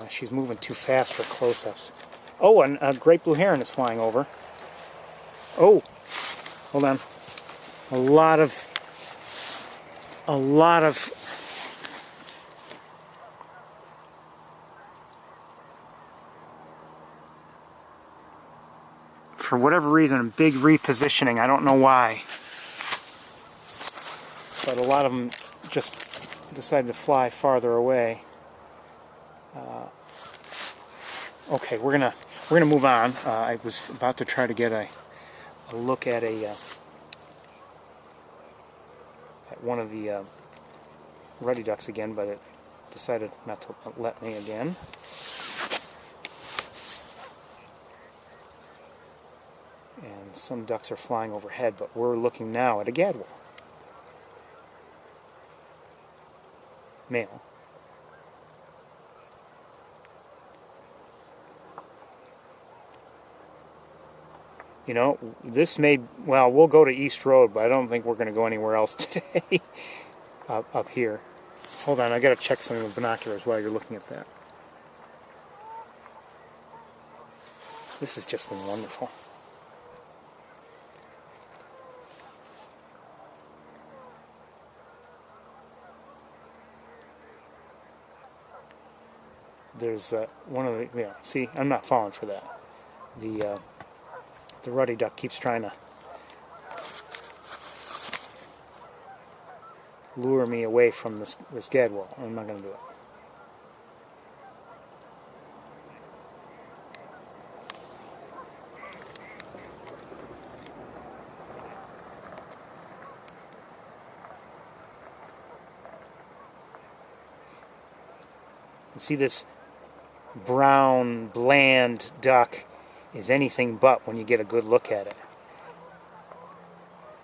She's moving too fast for close-ups. Oh, and a great blue heron is flying over. Oh, hold on. A lot of for whatever reason, big repositioning. I don't know why, but a lot of them just decided to fly farther away. Okay, we're gonna move on. I was about to try to get a look at at one of the ruddy ducks again, but it decided not to let me again. And some ducks are flying overhead, but we're looking now at a gadwall. Male. You know, this may, well, we'll go to East Road, but I don't think we're going to go anywhere else today up here. Hold on, I got to check some of the binoculars while you're looking at that. This has just been wonderful. There's one of the, yeah, see, I'm not falling for that. The ruddy duck keeps trying to lure me away from this gadwall. I'm not going to do it. And see, this brown, bland duck is anything but when you get a good look at it.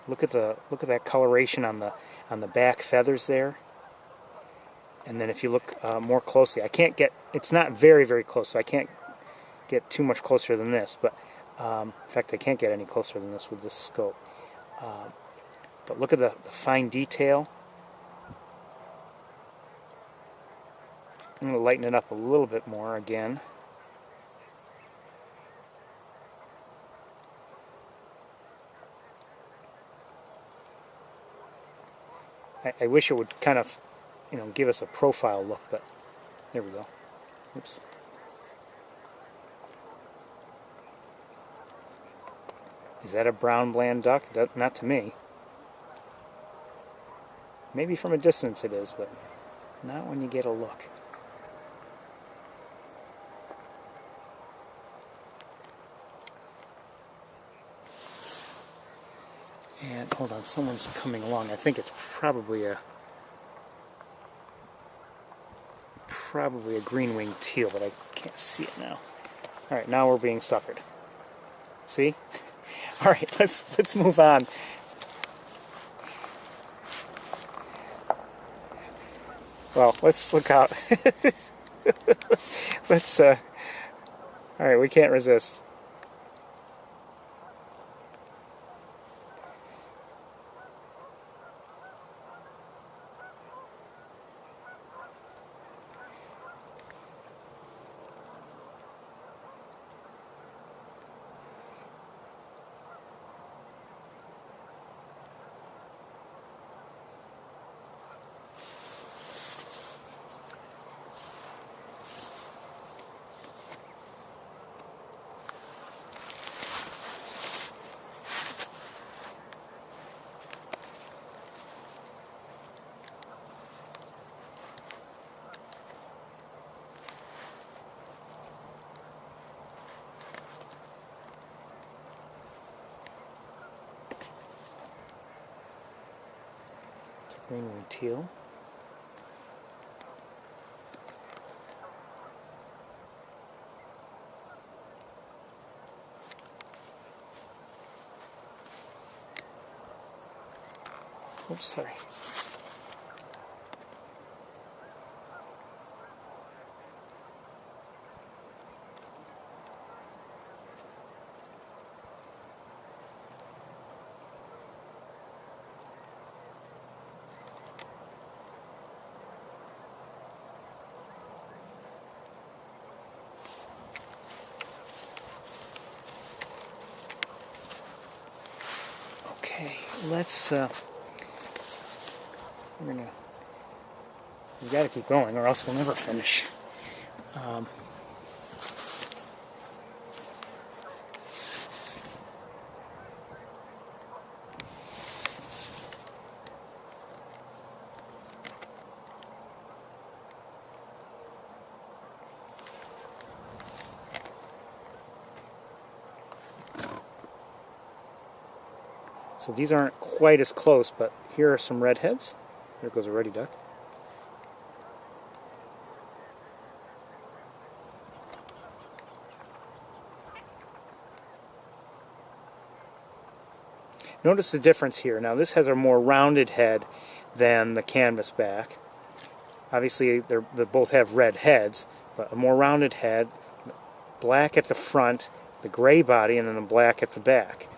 Look at that coloration on the back feathers there. And then if you look more closely, I can't get, it's not very, very close, so I can't get too much closer than this, but in fact I can't get any closer than this with this scope. But look at the fine detail. I'm going to lighten it up a little bit more again. I wish it would kind of, you know, give us a profile look, but there we go. Oops. Is that a brown bland duck? Not to me. Maybe from a distance it is, but not when you get a look. And hold on, someone's coming along. I think it's probably a green-winged teal, but I can't see it now. All right, now we're being suckered. See? All right, let's move on. Well, let's look out. Let's. All right, we can't resist. Green-winged teal. Oops, sorry. Okay, let's, we gotta keep going or else we'll never finish. So these aren't quite as close, but here are some redheads. There goes a ruddy duck. Notice the difference here. Now this has a more rounded head than the canvas back. Obviously they both have red heads, but a more rounded head, black at the front, the gray body and then the black at the back.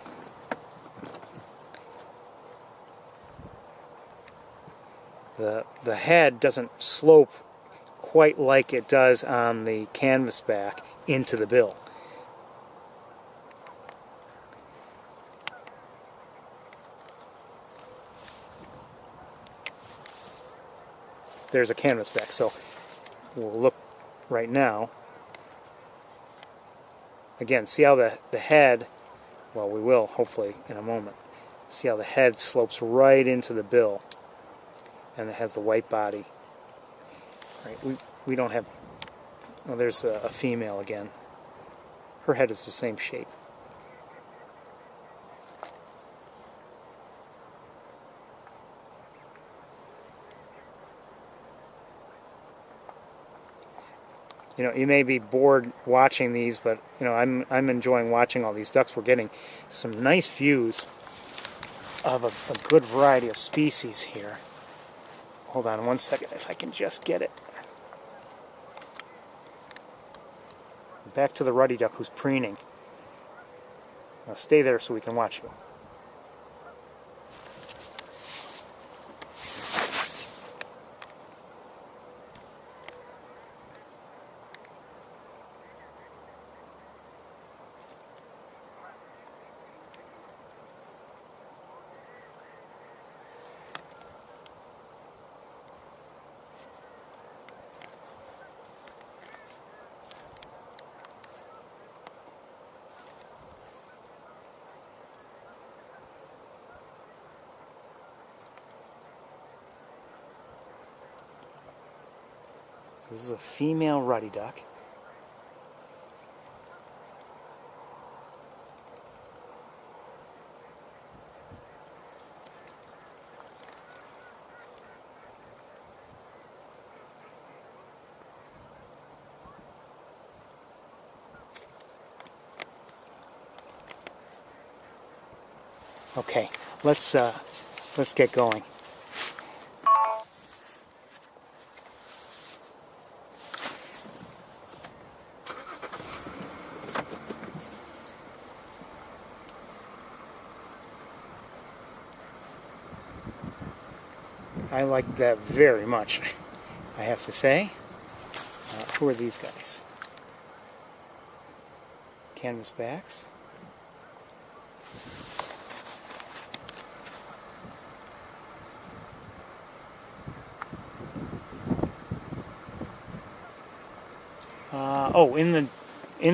The head doesn't slope quite like it does on the canvas back into the bill. There's a canvas back, so we'll look right now. Again, see how the head, well, we will hopefully in a moment, see how the head slopes right into the bill, and it has the white body. Right, we don't have, well, there's a female again. Her head is the same shape. You know, you may be bored watching these, but you know, I'm enjoying watching all these ducks. We're getting some nice views of a good variety of species here. Hold on one second, if I can just get it. Back to the ruddy duck who's preening. Now stay there so we can watch you. So this is a female ruddy duck. Okay, let's get going. I like that very much, I have to say. Who are these guys? Canvas backs. Oh, in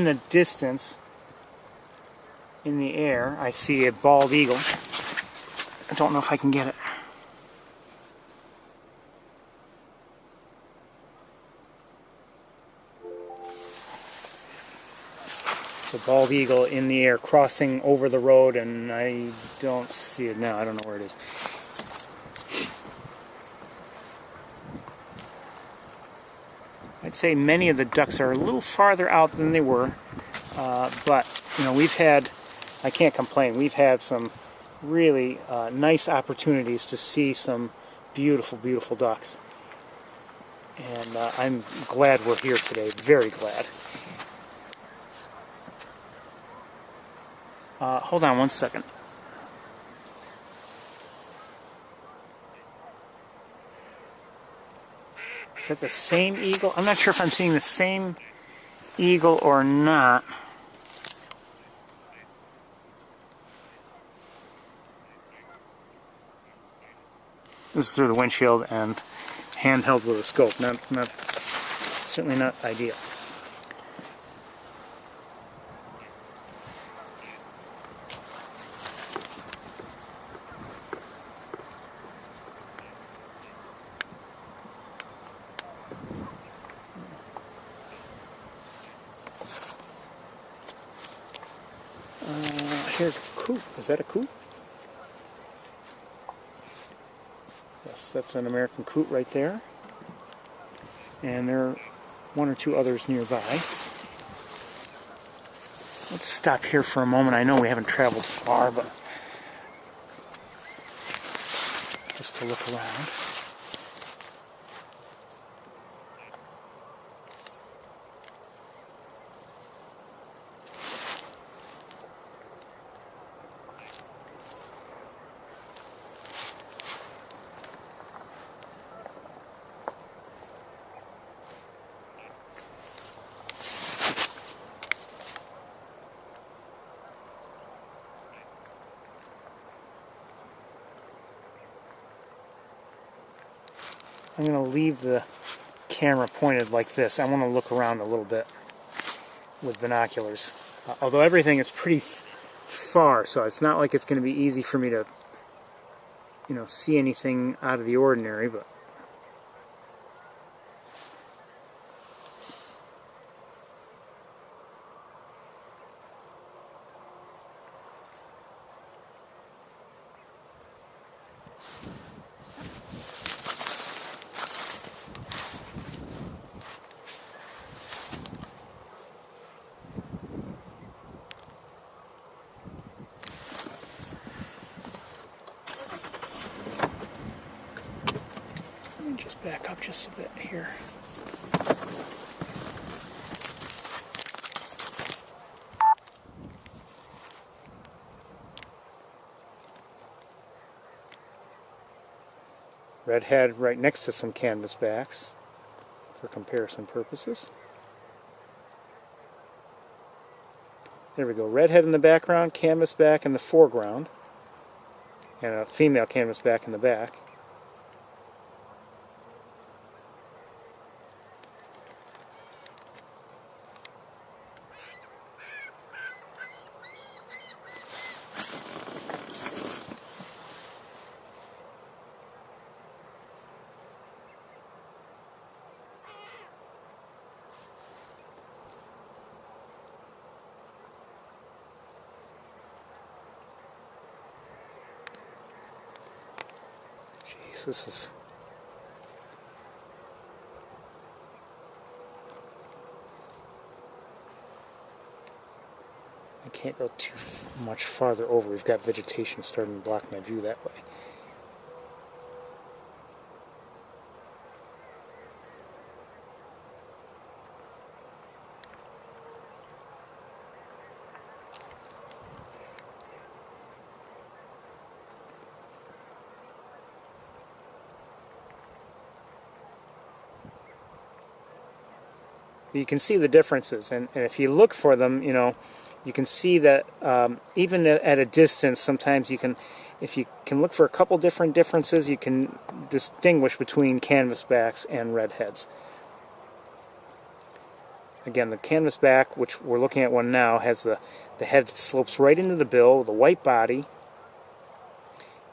the distance, in the air, I see a bald eagle. I don't know if I can get it. It's a bald eagle in the air crossing over the road, and I don't see it now. I don't know where it is. I'd say many of the ducks are a little farther out than they were, but you know, we've had, I can't complain, we've had some really nice opportunities to see some beautiful, beautiful ducks. And I'm glad we're here today, very glad. Hold on one second. Is that the same eagle? I'm not sure if I'm seeing the same eagle or not. This is through the windshield and handheld with a scope. Certainly not ideal. Here's a coot. Is that a coot? Yes, that's an American coot right there. And there are one or two others nearby. Let's stop here for a moment. I know we haven't traveled far, but just to look around. I'm going to leave the camera pointed like this. I want to look around a little bit with binoculars. Although everything is pretty far, so it's not like it's going to be easy for me to, see anything out of the ordinary, but let me just back up just a bit here. Redhead right next to some canvasbacks for comparison purposes. There we go. Redhead in the background, canvasback in the foreground, and a female canvasback in the back. Jeez, this is... I can't go too much farther over. We've got vegetation starting to block my view that way. You can see the differences, and if you look for them, you can see that even at a distance, sometimes you can, if you can look for a couple different differences, you can distinguish between canvasbacks and redheads. Again, the canvasback, which we're looking at one now, has the head slopes right into the bill, the white body,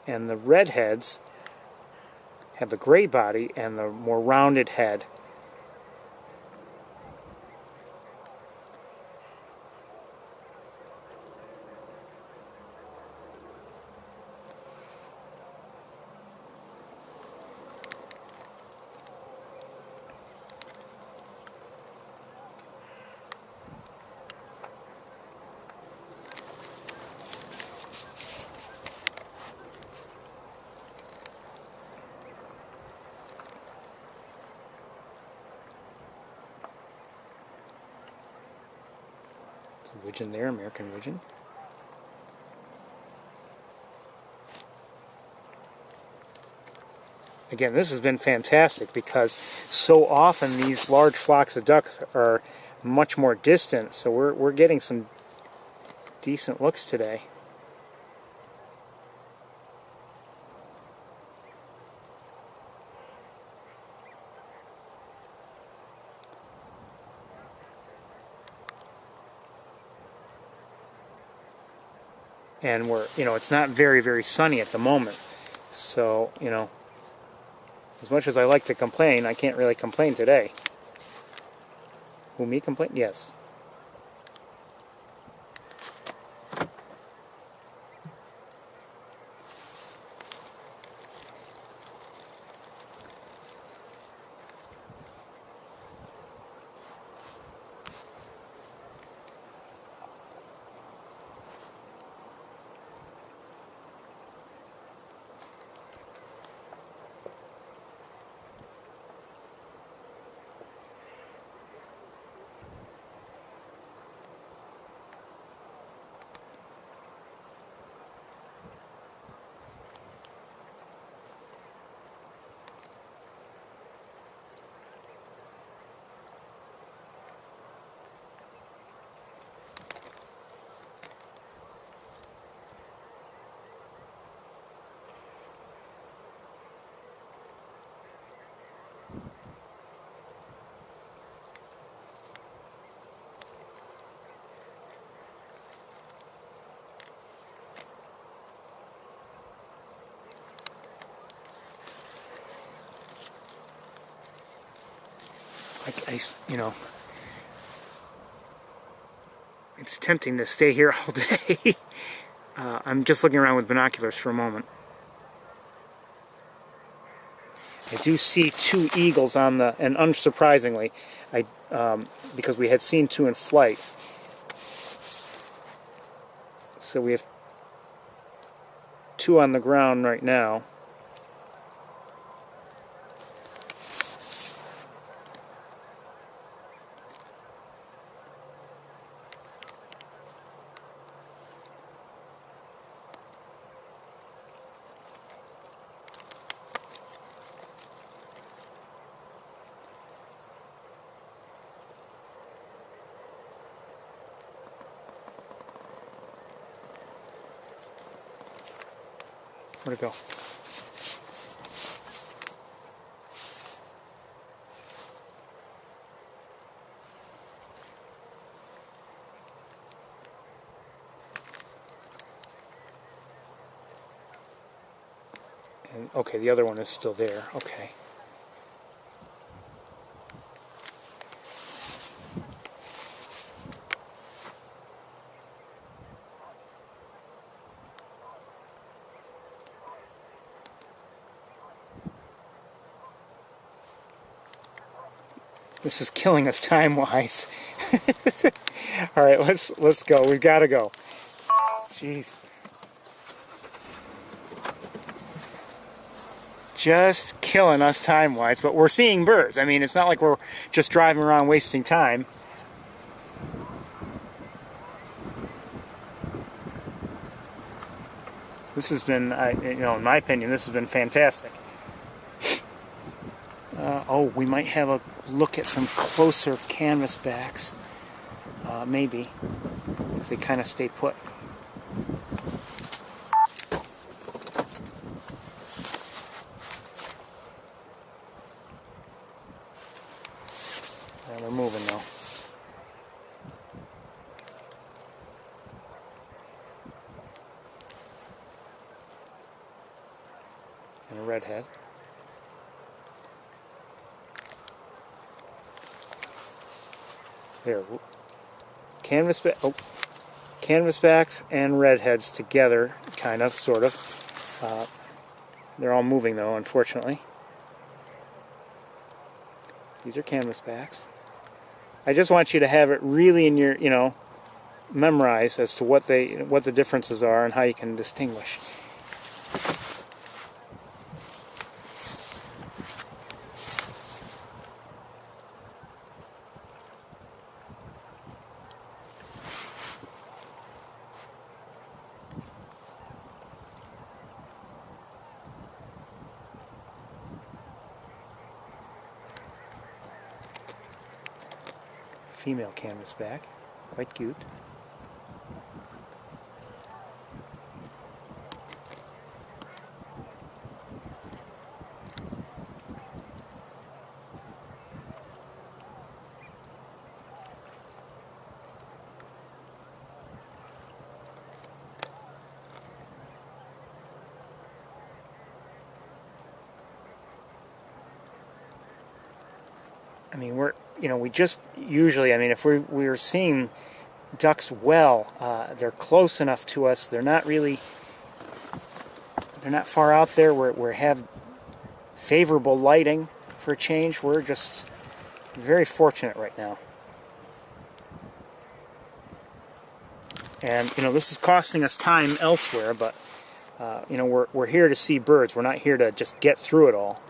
and the redheads have the gray body and the more rounded head. It's a widgeon there, American widgeon. Again, this has been fantastic because so often these large flocks of ducks are much more distant, so we're getting some decent looks today. And it's not very, very sunny at the moment. So, as much as I like to complain, I can't really complain today. Who, me complain? Yes. you know, it's tempting to stay here all day. I'm just looking around with binoculars for a moment. I do see 2 eagles on the, and unsurprisingly, because we had seen 2 in flight. So we have 2 on the ground right now. Where'd it go? And, okay, the other one is still there. Okay. This is killing us time-wise. All right, let's go. We've got to go. Jeez. Just killing us time-wise, but we're seeing birds. I mean, it's not like we're just driving around wasting time. This has been, you know, in my opinion, this has been fantastic. Oh, we might have a look at some closer canvasbacks, maybe, if they kind of stay put. They're moving though. And a redhead. There, canvasbacks and redheads together, kind of, sort of. They're all moving though, unfortunately. These are canvasbacks. I just want you to have it really in your, you know, memorize as to what the differences are and how you can distinguish. Female canvasback, quite cute. I mean, we just usually, I mean, if we're seeing ducks well, they're close enough to us. They're not far out there. We have favorable lighting for a change. We're just very fortunate right now. And, you know, this is costing us time elsewhere, but, you know, we're here to see birds. We're not here to just get through it all.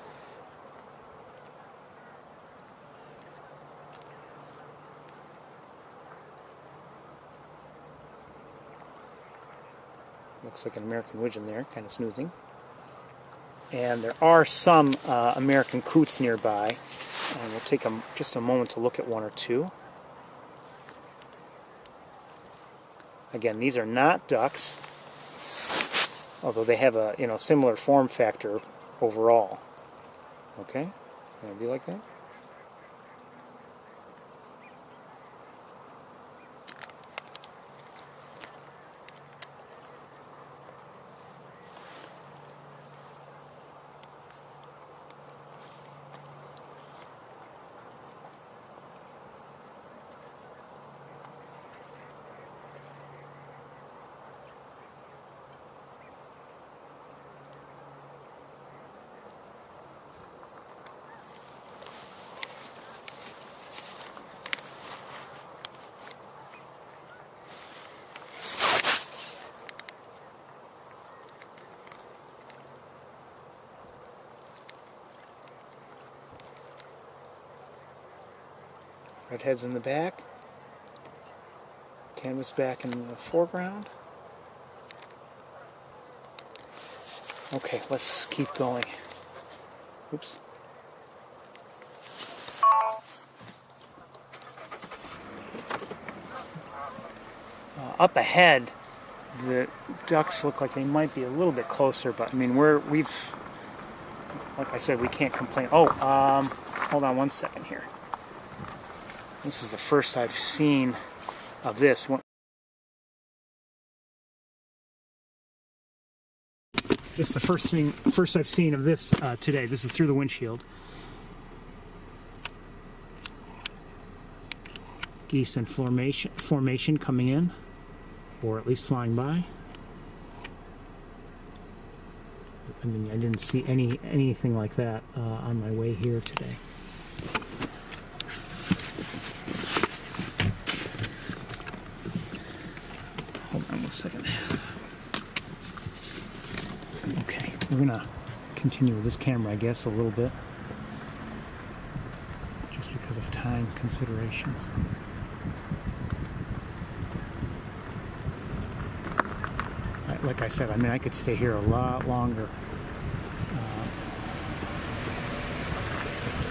Looks like an American widgeon there, kind of snoozing. And there are some American coots nearby. And we'll take just a moment to look at one or two. Again, these are not ducks, although they have a, you know, similar form factor overall. Okay, gonna be like that. Redheads in the back. Canvasback in the foreground. Okay, let's keep going. Oops. Up ahead, the ducks look like they might be a little bit closer, but I mean, we've, like I said, we can't complain. Oh, hold on one second here. This is the first I've seen of this one. This is the first I've seen of this today. This is through the windshield. Geese in formation coming in, or at least flying by. I mean, I didn't see anything like that on my way here today. Hold on one second. Okay, we're gonna continue with this camera, I guess, a little bit, just because of time considerations. Like I said, I mean, I could stay here a lot longer.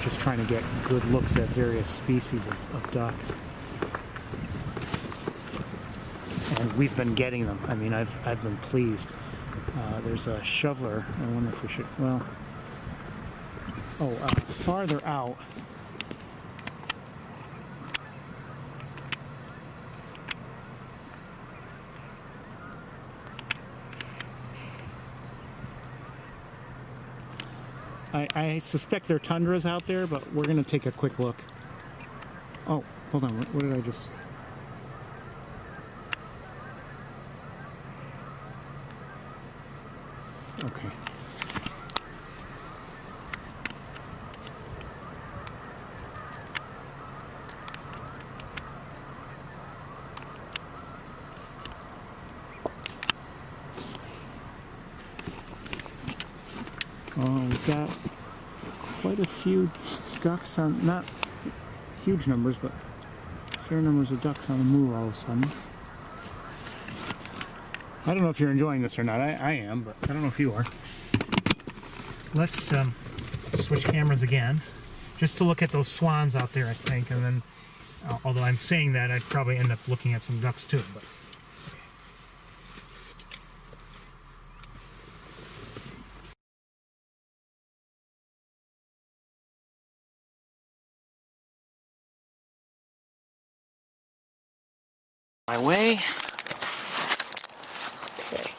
Just trying to get good looks at various species of ducks. And we've been getting them. I mean, I've been pleased. There's a shoveler. I wonder if we should, well, farther out. I suspect there are tundras out there, but we're going to take a quick look. Oh, hold on. What did I just... Okay. We've got quite a few ducks on, not huge numbers, but fair numbers of ducks on the move all of a sudden. I don't know if you're enjoying this or not. I am, but I don't know if you are. Let's switch cameras again, just to look at those swans out there, I think, and then, although I'm saying that, I'd probably end up looking at some ducks too, but... My way. Okay.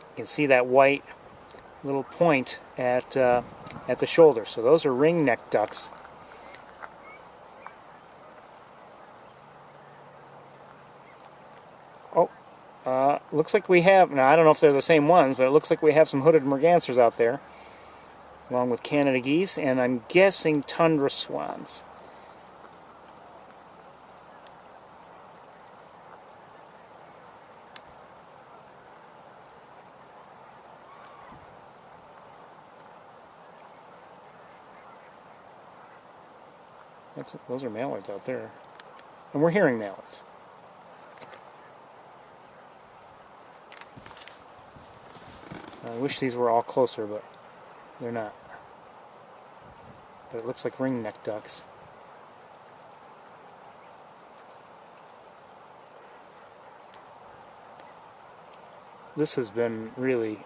You can see that white little point at the shoulder. So those are ring-necked ducks. Oh, looks like we have, now I don't know if they're the same ones, but it looks like we have some hooded mergansers out there, along with Canada geese, and I'm guessing tundra swans. Those are mallards out there. And we're hearing mallards. I wish these were all closer, but they're not. But it looks like ring-necked ducks. This has been really,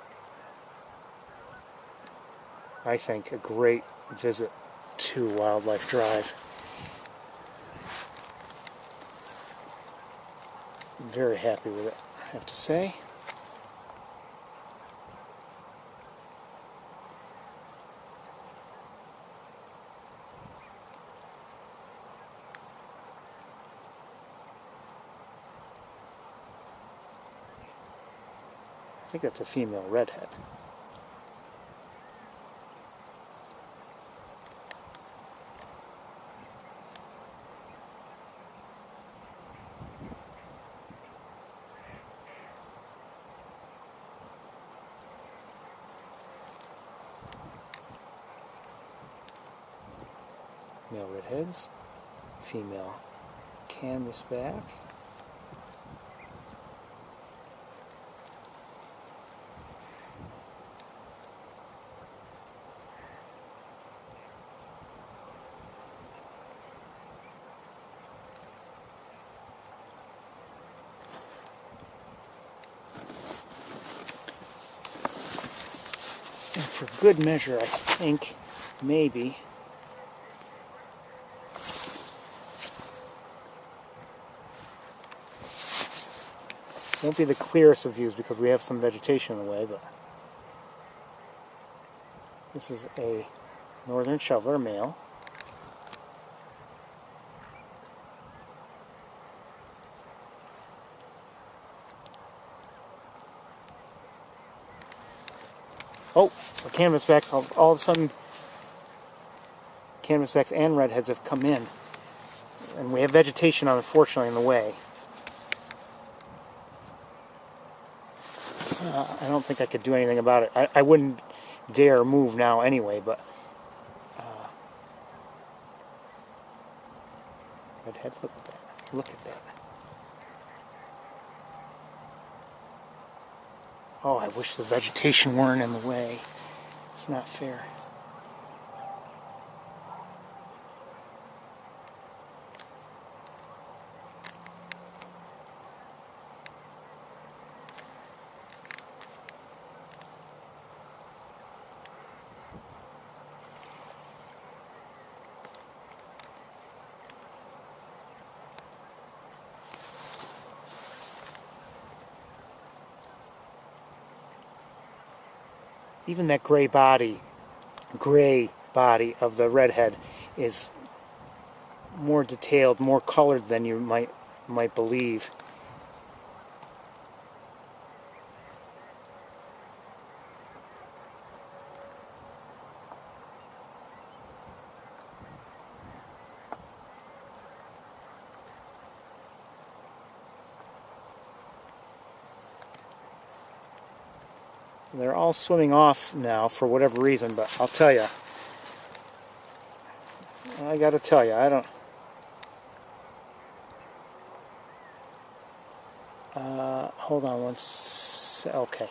I think, a great visit to Wildlife Drive. Very happy with it, I have to say. think that's a female redhead. Male redheads, female canvasback. And for good measure, I think maybe won't be the clearest of views because we have some vegetation in the way, but this is a northern shoveler male. Oh, the canvasbacks, all of a sudden, canvasbacks and redheads have come in. And we have vegetation, unfortunately, in the way. I don't think I could do anything about it. I wouldn't dare move now anyway, but redheads, look at that. Look at that. Oh, I wish the vegetation weren't in the way. It's not fair. Even that gray body of the redhead is more detailed, more colored than you might believe. They're all swimming off now for whatever reason, but I'll tell you, I gotta tell you, I don't. Hold on one sec. Okay.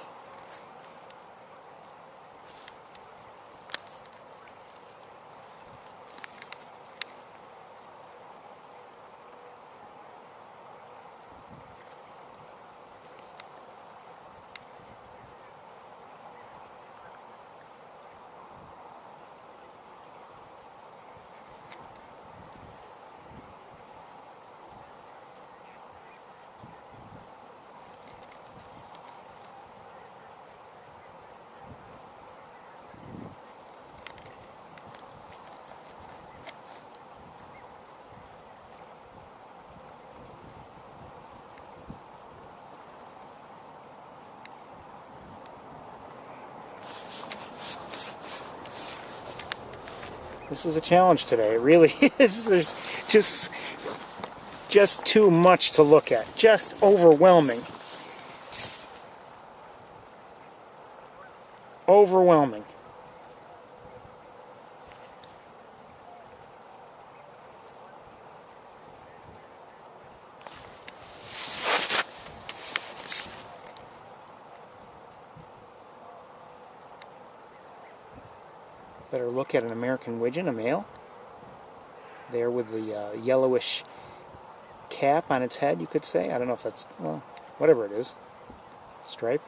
This is a challenge today. It really is. There's just too much to look at. Just overwhelming. Overwhelming. Better look at an American widgeon, a male. There with the yellowish cap on its head, you could say. I don't know if that's, well, whatever it is. Stripe.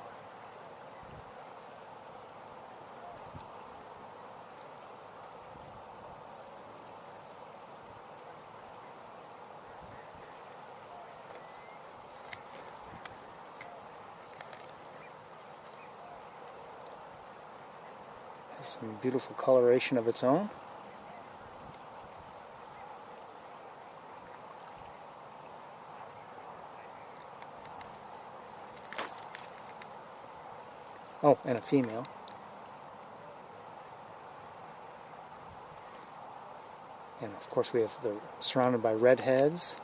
Some beautiful coloration of its own. Oh, and a female. And of course we have the surrounded by redheads.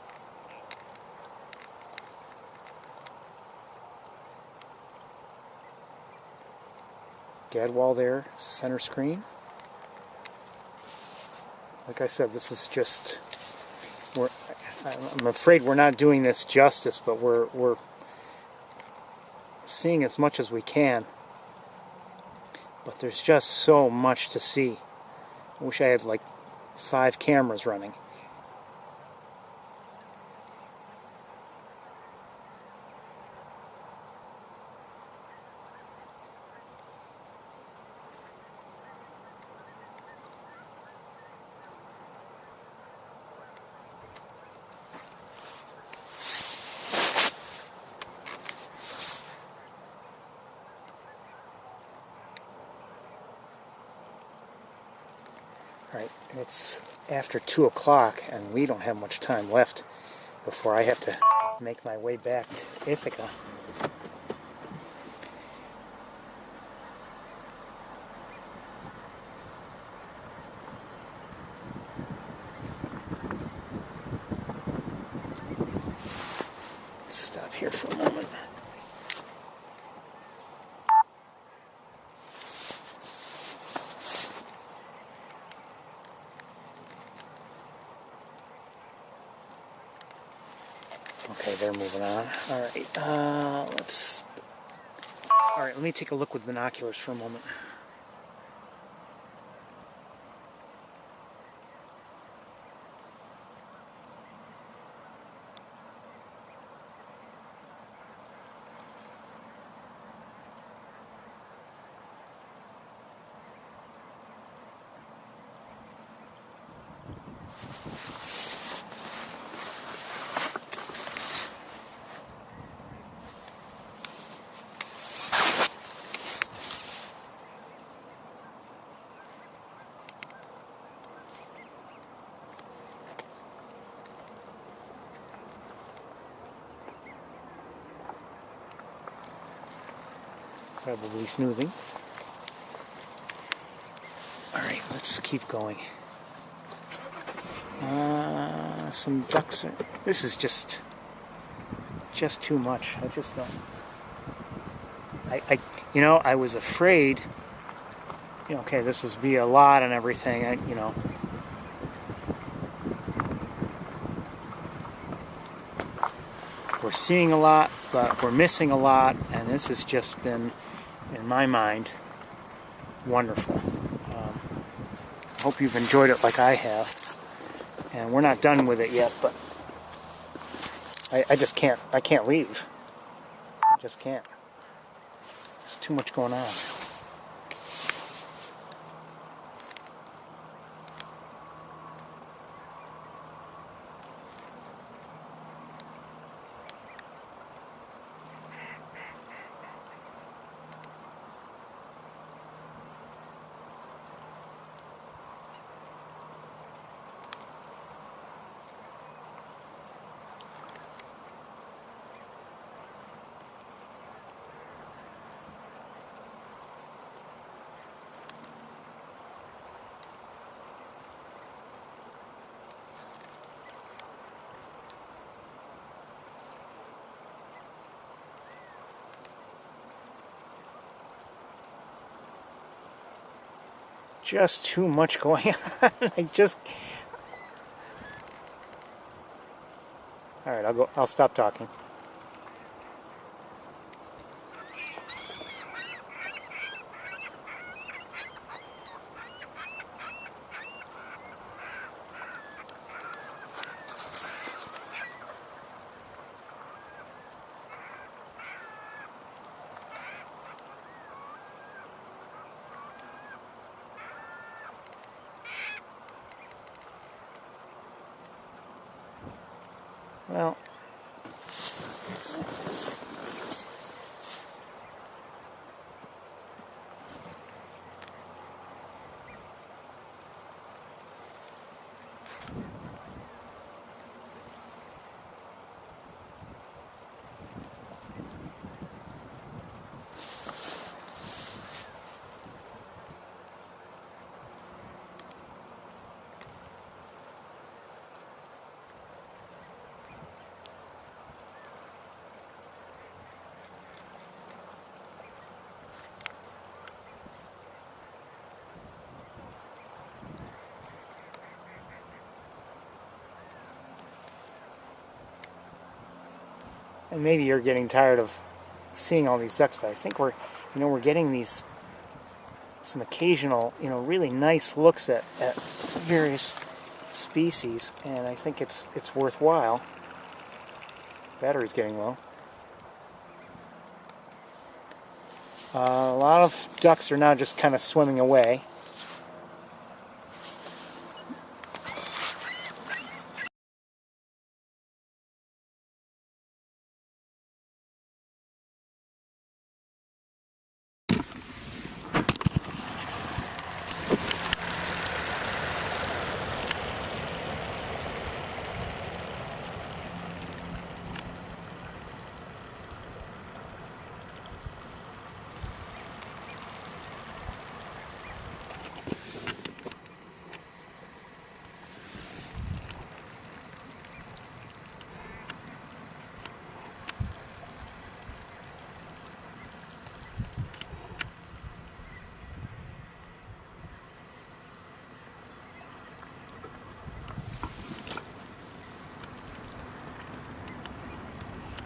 Gadwall there, center screen. Like I said, this is just, I'm afraid we're not doing this justice, but we're seeing as much as we can. But there's just so much to see. I wish I had like 5 cameras running. Right, it's after 2 o'clock and we don't have much time left before I have to make my way back to Ithaca. Let's stop here for a moment. Okay, they're moving on. All right, let me take a look with binoculars for a moment. Probably snoozing. Alright, let's keep going. Some ducks are... This is just too much. I just don't... I was afraid, okay, this would be a lot and everything, we're seeing a lot, but we're missing a lot, and this has just been, in my mind, wonderful. I hope you've enjoyed it like I have. And we're not done with it yet, but I just can't, I can't leave. I just can't. There's too much going on. Just too much going on. Alright, I'll stop talking. Well, And maybe you're getting tired of seeing all these ducks, but I think we're getting some occasional, really nice looks at various species, and I think it's worthwhile. Battery's getting low. A lot of ducks are now just kind of swimming away.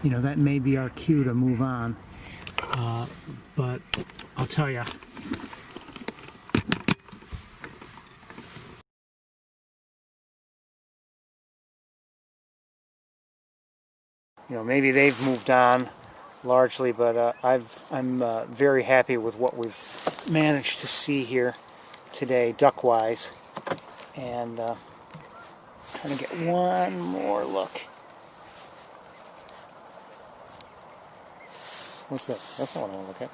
That may be our cue to move on, but I'll tell you, maybe they've moved on largely, but I'm very happy with what we've managed to see here today, duck-wise, and trying to get one more look. What's that? That's not what I want to look at.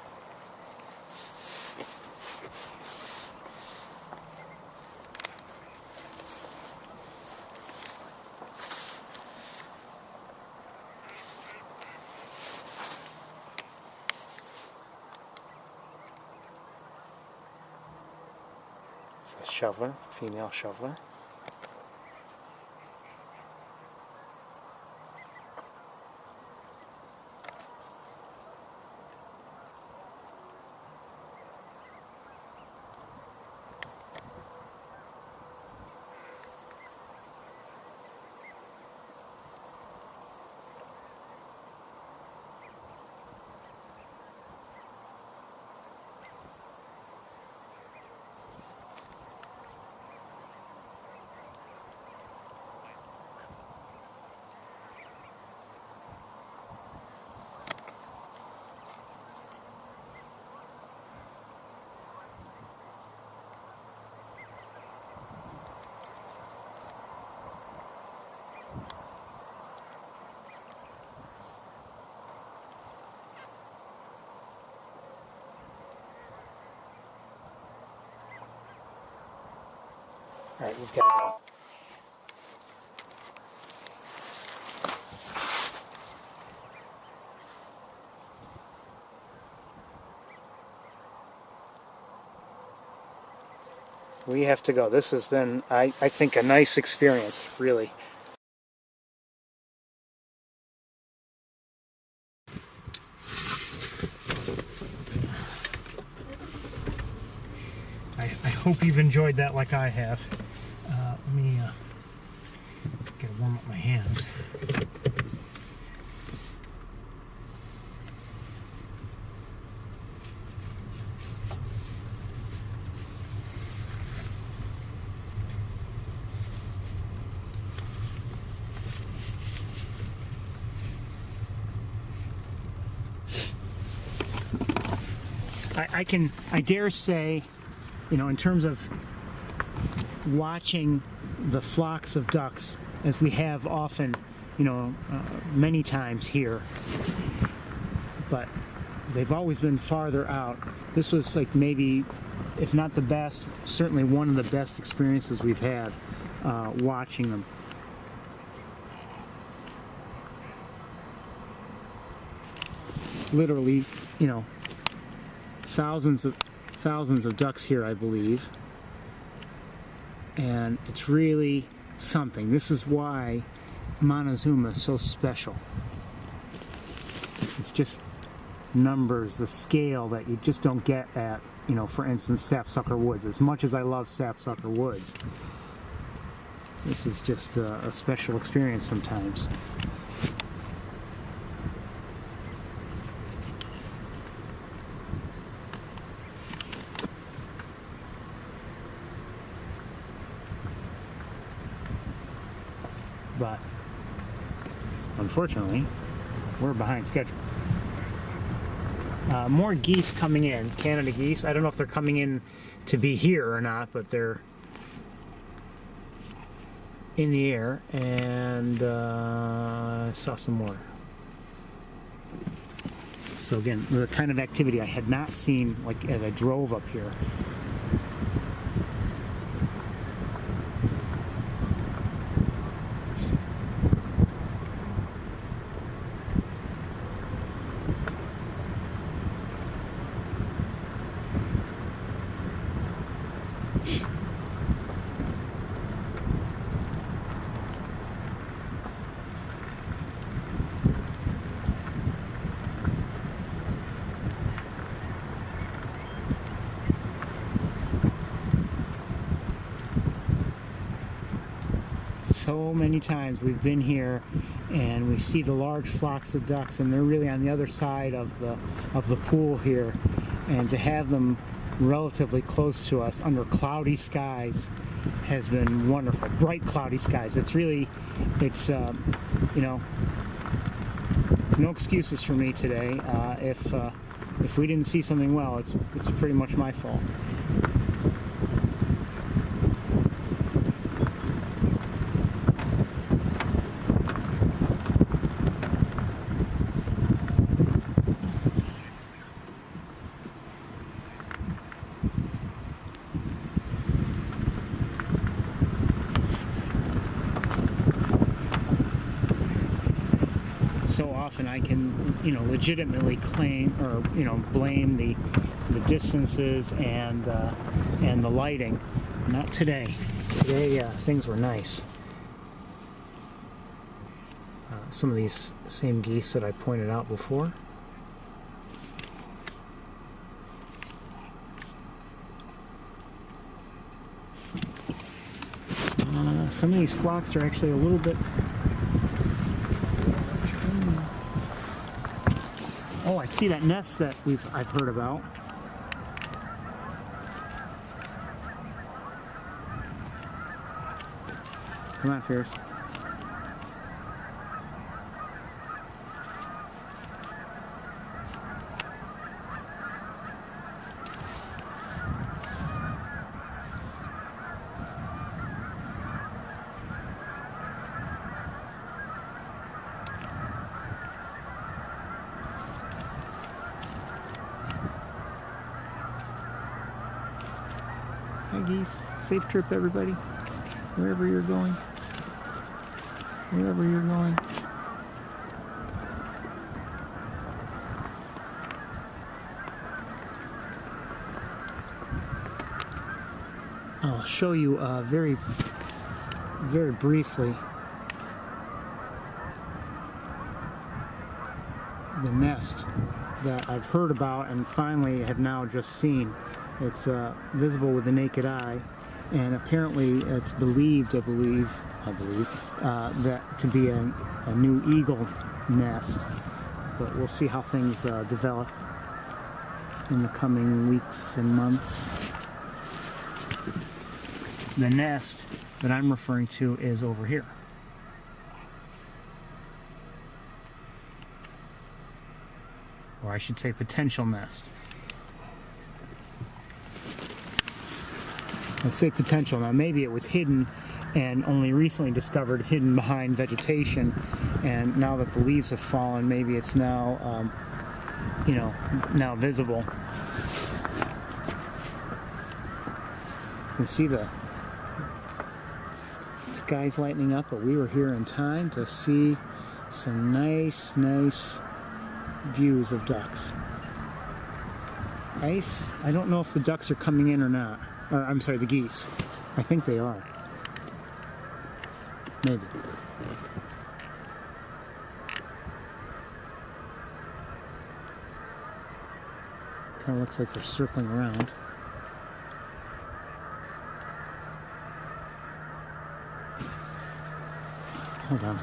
It's a shoveler, female shoveler. All right, we've got to go. We have to go. This has been, I think, a nice experience, really. I hope you've enjoyed that like I have. Let me get to warm up my hands. I dare say, in terms of watching the flocks of ducks, as we have often, many times here, but they've always been farther out. This was like maybe, if not the best, certainly one of the best experiences we've had watching them. Literally, thousands of ducks here, I believe, and it's really something. This is why Montezuma is so special. It's just numbers, the scale that you just don't get at, for instance, Sapsucker Woods. As much as I love Sapsucker Woods, this is just a special experience sometimes. but unfortunately, we're behind schedule. More geese coming in, Canada geese. I don't know if they're coming in to be here or not, but they're in the air, and I saw some more. So again, the kind of activity I had not seen like as I drove up here. So many times we've been here and we see the large flocks of ducks, and they're really on the other side of the pool here, and to have them relatively close to us under cloudy skies has been wonderful. Bright cloudy skies. It's you know, no excuses for me today. If we didn't see something well, it's pretty much my fault. So often I can, you know, legitimately claim or, you know, blame the distances and the lighting. Not today. Today things were nice. Some of these same geese that I pointed out before. Some of these flocks are actually a little bit. Oh, I see that nest that I've heard about. Come on, Ferris. Hi geese, safe trip everybody, wherever you're going, wherever you're going. I'll show you very briefly the nest that I've heard about and finally have now just seen. It's visible with the naked eye, and apparently it's believed, I believe, that to be a new eagle nest. But we'll see how things develop in the coming weeks and months. The nest that I'm referring to is over here. Or I should say potential nest. Let's say potential. Now maybe it was hidden and only recently discovered, hidden behind vegetation, and now that the leaves have fallen, maybe it's now, you know, now visible. You can see the sky's lightening up, but we were here in time to see some nice views of ducks. I don't know if the ducks are coming in or not. I'm sorry, the geese. I think they are. Maybe. Kind of looks like they're circling around. Hold on.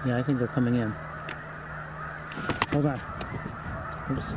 Yeah, I think they're coming in. Hold on. Oops.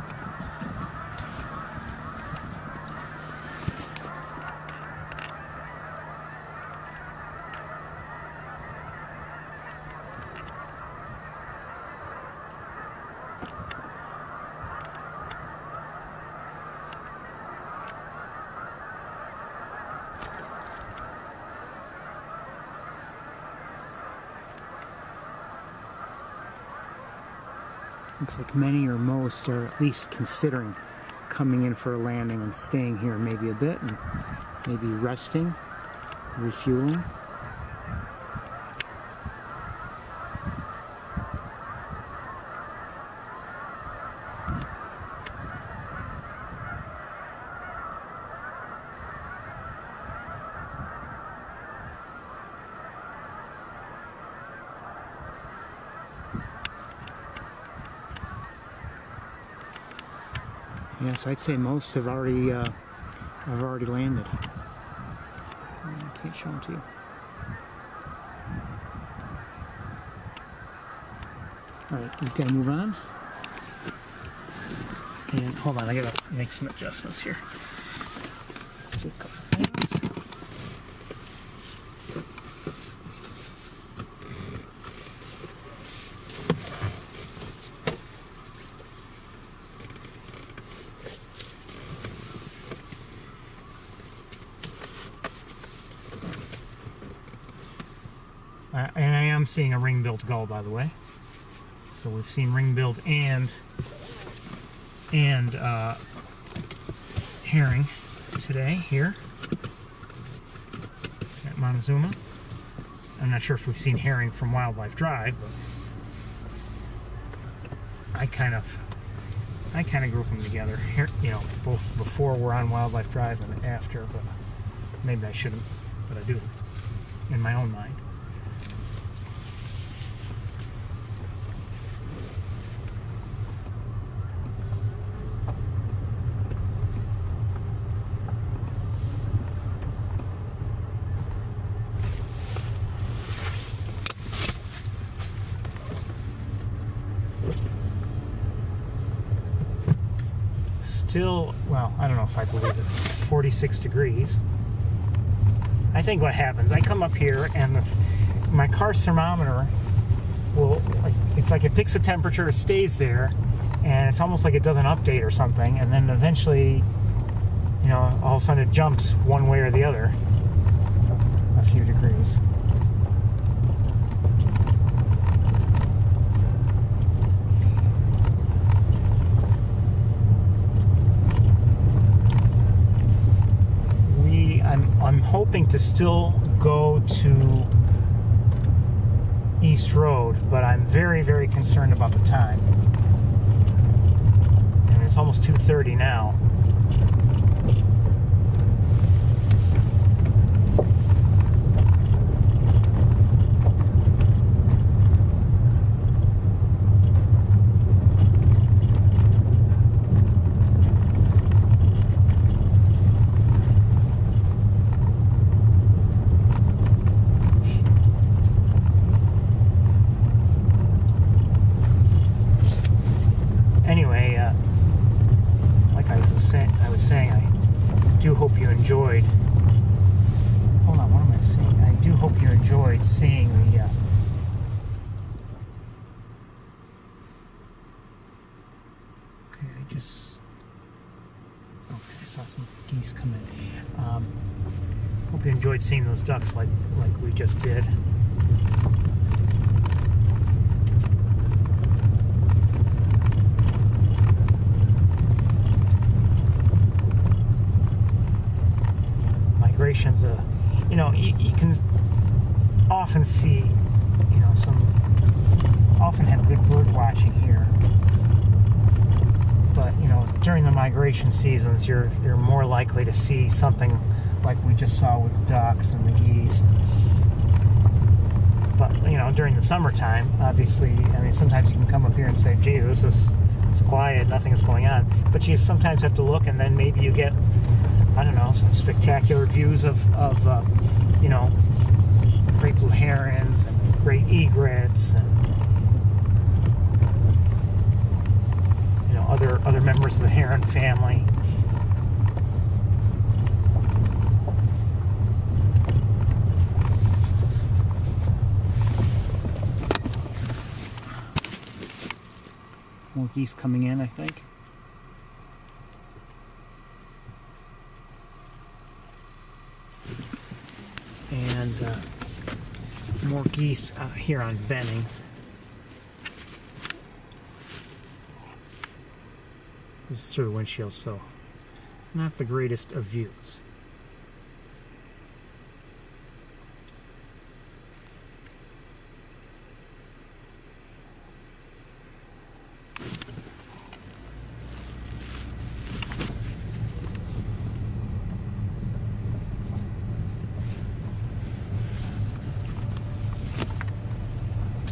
Looks like many or most are at least considering coming in for a landing and staying here maybe a bit and maybe resting, refueling. Yes, I'd say most have already landed. I can't show them to you. All right, we've got to move on. And hold on, I gotta make some adjustments here. See a couple things. And I am seeing a ring-billed gull, by the way. So we've seen ring-billed and herring today here at Montezuma. I'm not sure if we've seen herring from Wildlife Drive, but I kind of group them together here, you know, both before we're on Wildlife Drive and after, but maybe I shouldn't, but I do in my own mind. Still, well, I don't know if I believe it, 46 degrees. I think what happens, I come up here and my car's thermometer will, it's like it picks a temperature, it stays there, and it's almost like it doesn't update or something, and then eventually, you know, all of a sudden it jumps one way or the other a few degrees. I'm hoping to still go to East Road, but I'm very, very concerned about the time. And it's almost 2:30 now. I do hope you enjoyed. Hold on, what am I saying? I do hope you enjoyed seeing the. Okay, I saw some geese come in. Hope you enjoyed seeing those ducks like we just did. Migrations, you know, you can often see, you know, often have good bird watching here, but you know, during the migration seasons, you're more likely to see something like we just saw with ducks and the geese. But you know, during the summertime, obviously, I mean, sometimes you can come up here and say, gee, it's quiet, nothing is going on, but you sometimes have to look, and then maybe you get, I don't know, some spectacular views of you know, great blue herons and great egrets and, you know, other members of the heron family. More geese coming in, I think. And more geese here on Bennings. This is through the windshield, so not the greatest of views.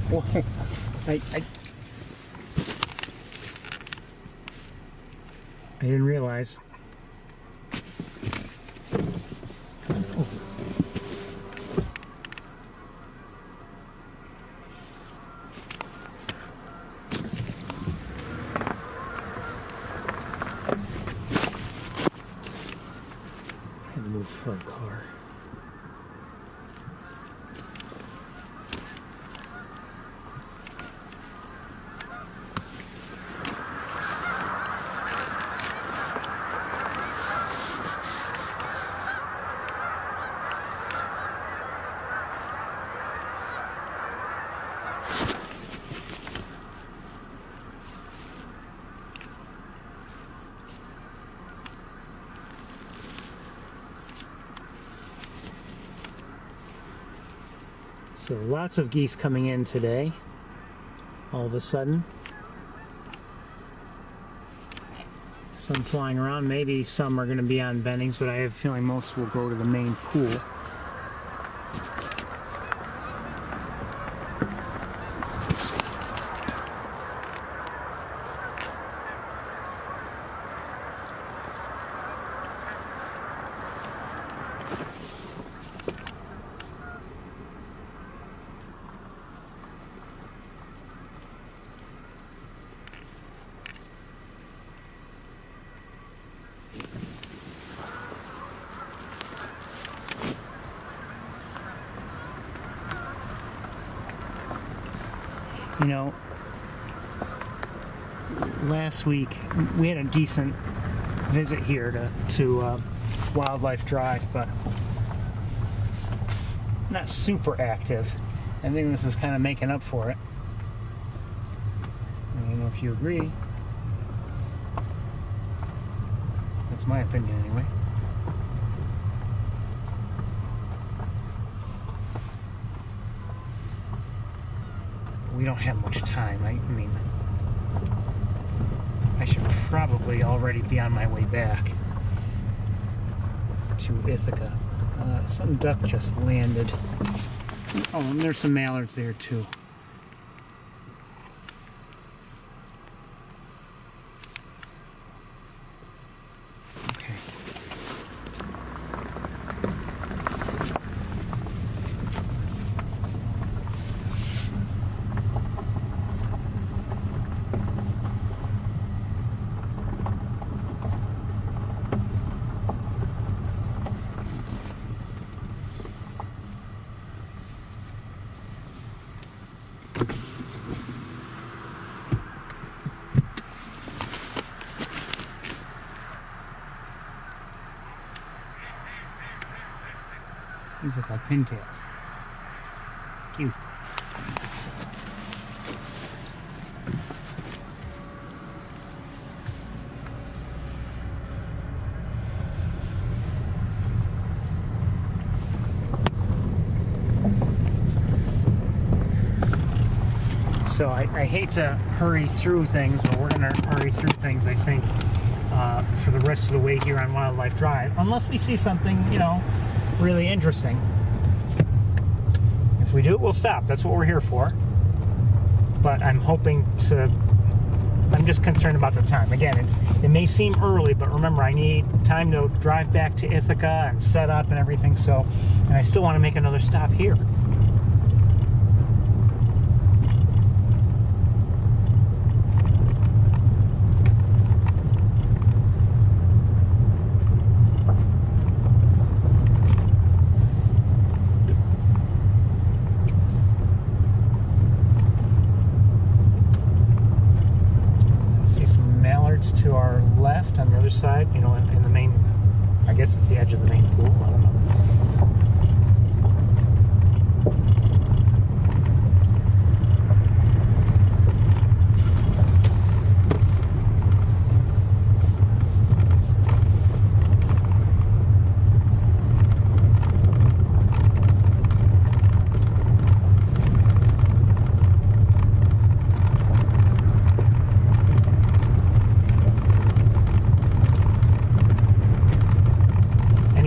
Whoa, I didn't realize. Oh. I had to move for a car. So lots of geese coming in today, all of a sudden. Some flying around, maybe some are going to be on Bennings, but I have a feeling most will go to the main pool. You know, last week we had a decent visit here to Wildlife Drive, but not super active. I think this is kind of making up for it. I don't know if you agree. That's my opinion anyway. We don't have much time. I mean, I should probably already be on my way back to Ithaca. Some duck just landed. Oh, and there's some mallards there too. Okay. These look like pintails. Cute. So I hate to hurry through things, but we're going to hurry through things, I think, for the rest of the way here on Wildlife Drive, unless we see something, you know, really interesting. If we do, we'll stop. That's what we're here for. But I'm just concerned about the time. Again, it may seem early, but remember, I need time to drive back to Ithaca and set up and everything, and I still want to make another stop here. To our left on the other side, you know, in the main, I guess it's the edge of the main pool, I don't know.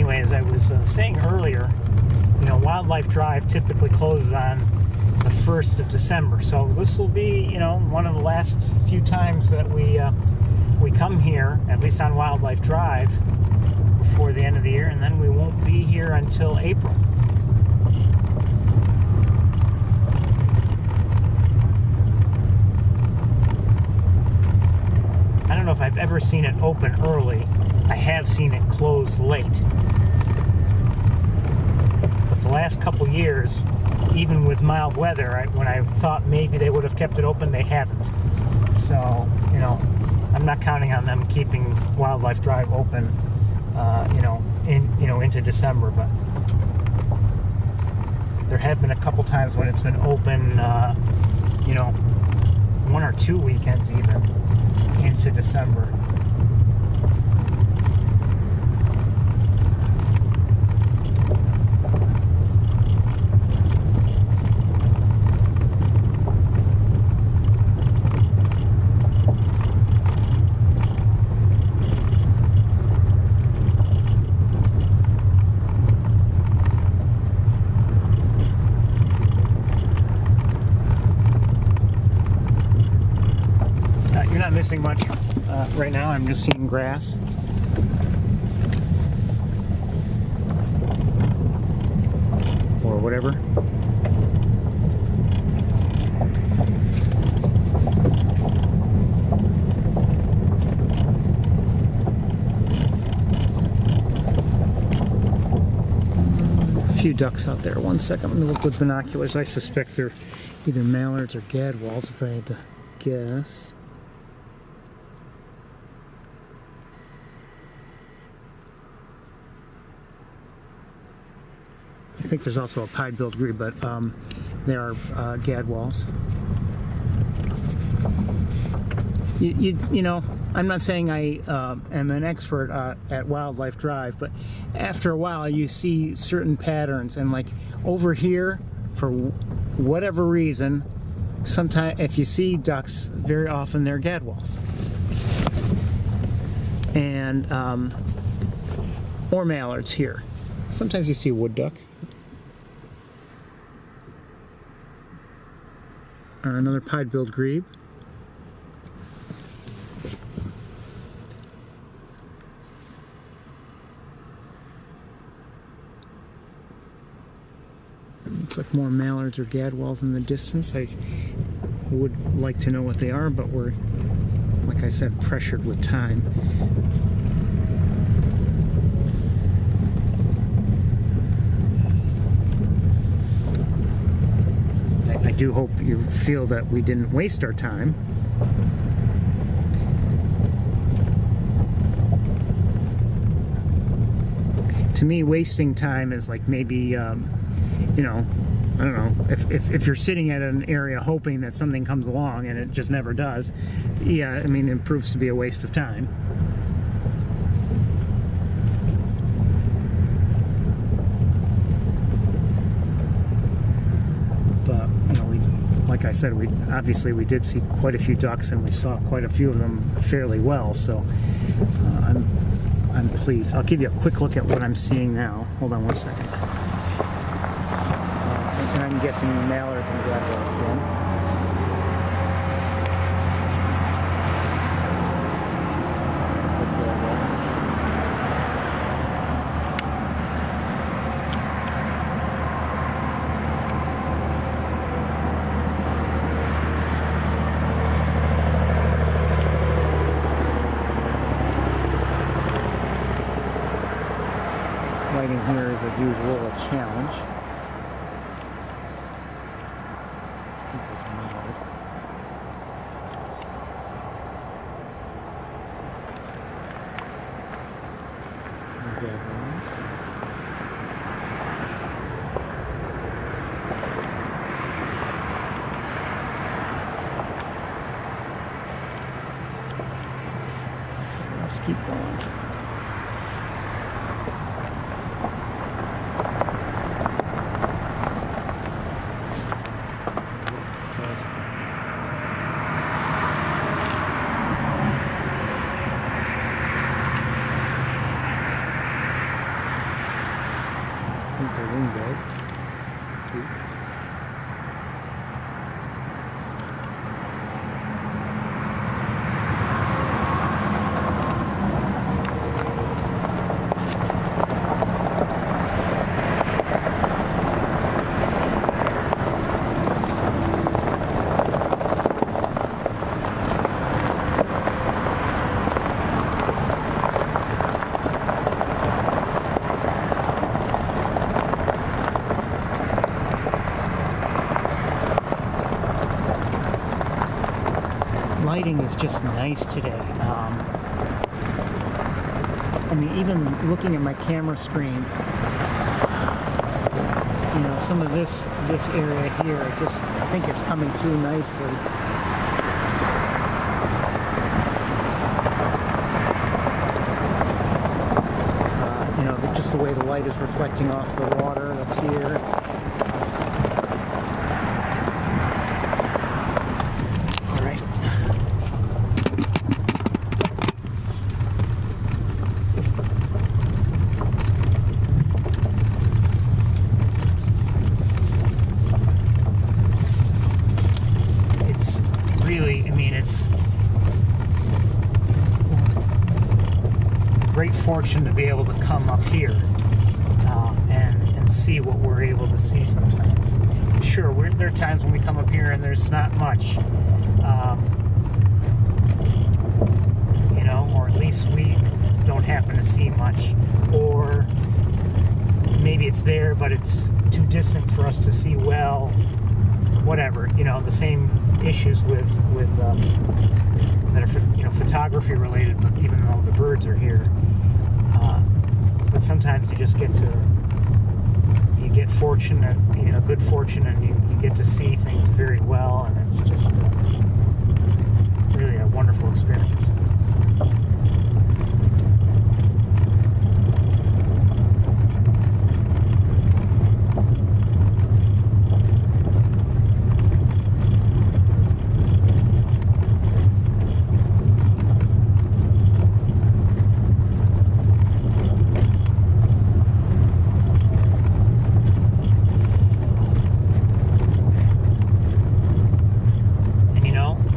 anyway, as I was saying earlier, you know, Wildlife Drive typically closes on the 1st of December. So this will be, you know, one of the last few times that we come here, at least on Wildlife Drive, before the end of the year, and then we won't be here until April. I don't know if I've ever seen it open early. I have seen it close late. But the last couple years, even with mild weather, when I thought maybe they would have kept it open, they haven't. So, you know, I'm not counting on them keeping Wildlife Drive open, into December. But there have been a couple times when it's been open, 1 or 2 weekends even into December. Missing much right now. I'm just seeing grass. Or whatever. A few ducks out there. 1 second, let me look with binoculars. I suspect they're either mallards or gadwalls, if I had to guess. I think there's also a pied-billed grebe, but there are gadwalls. You know, I'm not saying I am an expert at Wildlife Drive, but after a while you see certain patterns, and like over here, for whatever reason, sometimes if you see ducks, very often they're gadwalls, and or mallards here. Sometimes you see wood duck. Another pied-billed grebe. Looks like more mallards or gadwalls in the distance. I would like to know what they are, but we're, like I said, pressured with time. I do hope you feel that we didn't waste our time. To me, wasting time is like maybe, I don't know, if you're sitting at an area hoping that something comes along and it just never does, yeah, I mean, it proves to be a waste of time. Like I said, obviously we did see quite a few ducks, and we saw quite a few of them fairly well. So I'm pleased. I'll give you a quick look at what I'm seeing now. Hold on 1 second. And I'm guessing mallards and gadwalls again. Lighting here is, as usual, a challenge. I think that's a mallard. Gadwalls. Let's keep going. think they're wing dead. Lighting is just nice today. I mean, even looking at my camera screen, you know, some of this area here, I think it's coming through nicely. You know, just the way the light is reflecting off the water that's here. Great fortune to be able to come up here and see what we're able to see sometimes. Sure, there are times when we come up here and there's not much, you know, or at least we don't happen to see much, or maybe it's there but it's too distant for us to see well, whatever, you know, the same issues with that are, you know, photography related, but even though the birds are here. But sometimes you just get fortunate, you know, good fortune, and you get to see things very well, and it's just really a wonderful experience.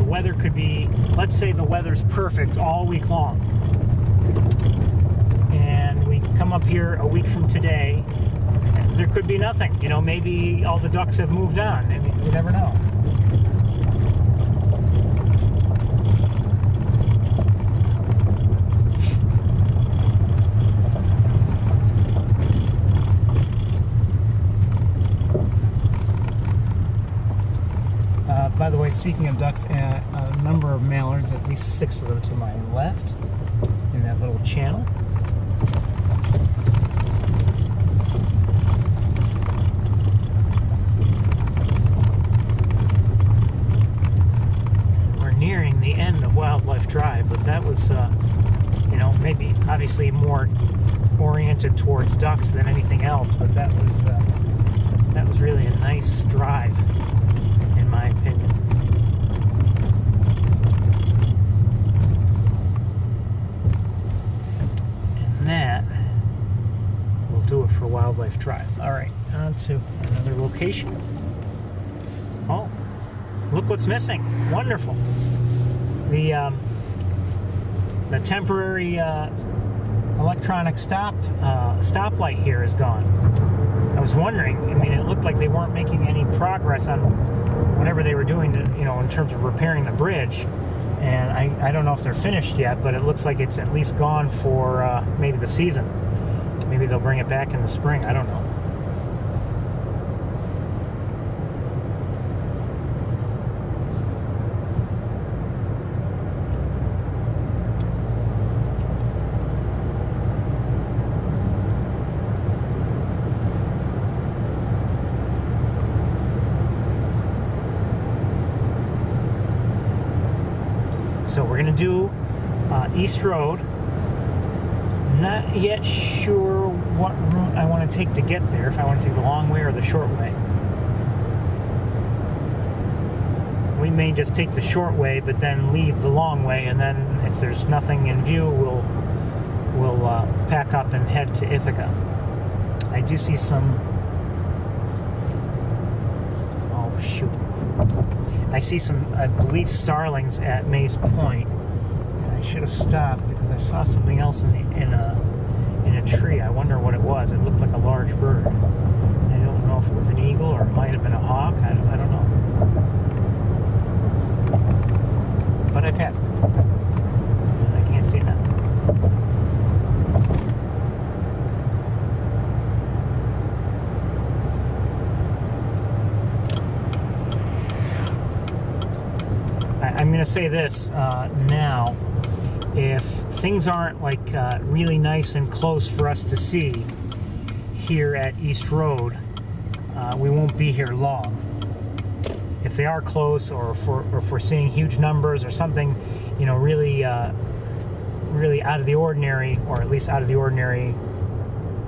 Weather could be, let's say the weather's perfect all week long, and we come up here a week from today, and there could be nothing, you know, maybe all the ducks have moved on. I mean, you never know. By the way, speaking of ducks, a number of mallards, at least 6 of them to my left, in that little channel. We're nearing the end of Wildlife Drive, but that was, you know, maybe obviously more oriented towards ducks than anything else, but that was really a nice drive, in my opinion. And that will do it for Wildlife Drive. All right, on to another location. Oh, look what's missing. Wonderful. The temporary electronic stoplight here is gone. I was wondering, I mean, it looked like they weren't making any progress on whatever they were doing to, you know, in terms of repairing the bridge. And I don't know if they're finished yet, but it looks like it's at least gone for maybe the season. Maybe they'll bring it back in the spring. I don't know. So we're going to do East Road. Not yet sure what route I want to take to get there, if I want to take the long way or the short way. We may just take the short way, but then leave the long way, and then if there's nothing in view, we'll pack up and head to Ithaca. I do see some... Oh, shoot. I see some, I believe, starlings at Mays Point. And I should have stopped because I saw something else in a tree. I wonder what it was. It looked like a large bird. I don't know if it was an eagle or it might have been a hawk. I don't know. But I passed it. And I can't see it now. I'm going to say this now. If things aren't like really nice and close for us to see here at East Road, we won't be here long. If they are close, or if we're seeing huge numbers or something, you know, really out of the ordinary, or at least out of the ordinary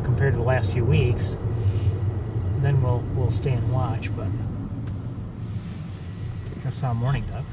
compared to the last few weeks, then we'll stay and watch. But I saw a mourning dove.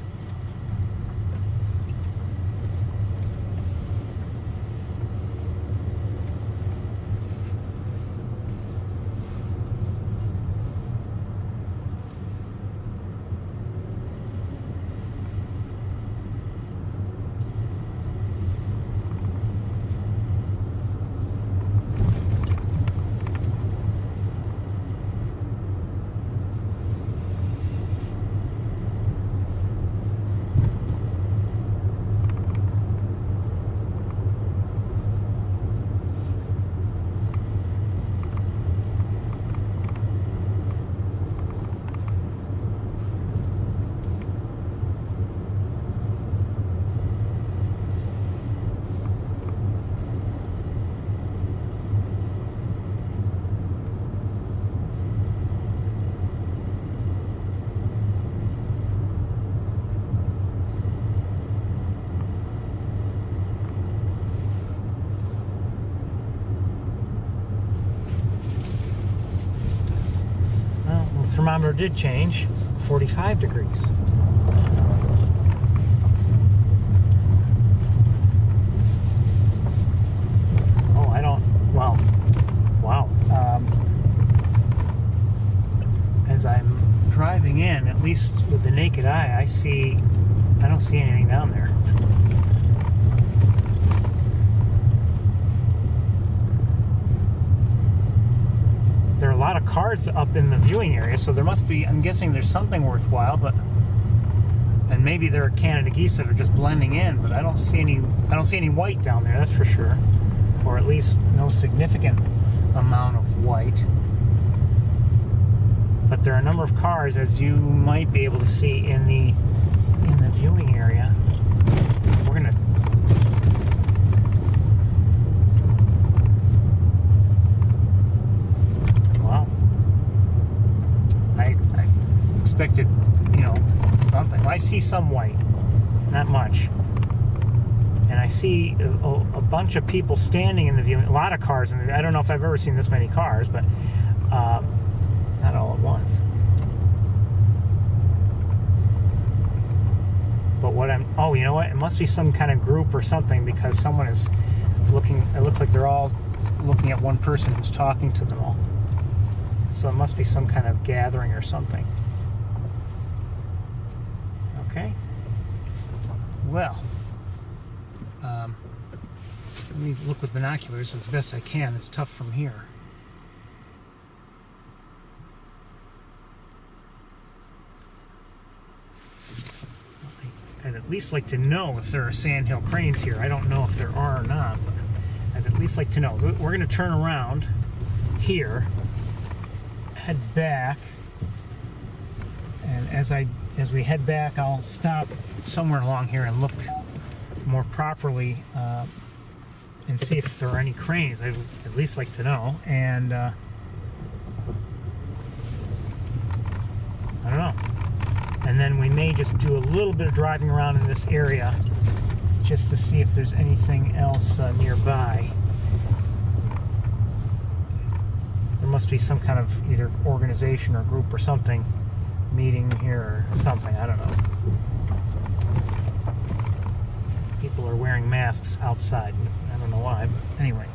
Thermometer did change, 45 degrees. Oh, I don't, well, wow. As I'm driving in, at least with the naked eye, I don't see anything down there. There are a lot of cars up in the viewing area, so there must be, I'm guessing there's something worthwhile, and maybe there are Canada geese that are just blending in, but I don't see any white down there, that's for sure. Or at least no significant amount of white. But there are a number of cars, as you might be able to see in the viewing area. We're gonna expected, you know, something. Well, I see some white, not much, and I see a bunch of people standing in the viewing. A lot of cars, and I don't know if I've ever seen this many cars, but not all at once. But oh, you know what? It must be some kind of group or something, because someone is looking. It looks like they're all looking at one person who's talking to them all. So it must be some kind of gathering or something. Okay. Well, let me look with binoculars as best I can. It's tough from here. I'd at least like to know if there are sandhill cranes here. I don't know if there are or not, but I'd at least like to know. We're going to turn around here, head back, and as we head back, I'll stop somewhere along here and look more properly and see if there are any cranes. I'd at least like to know. And I don't know. And then we may just do a little bit of driving around in this area just to see if there's anything else nearby. There must be some kind of either organization or group or something meeting here or something. I don't know. People are wearing masks outside. I don't know why, but anyway.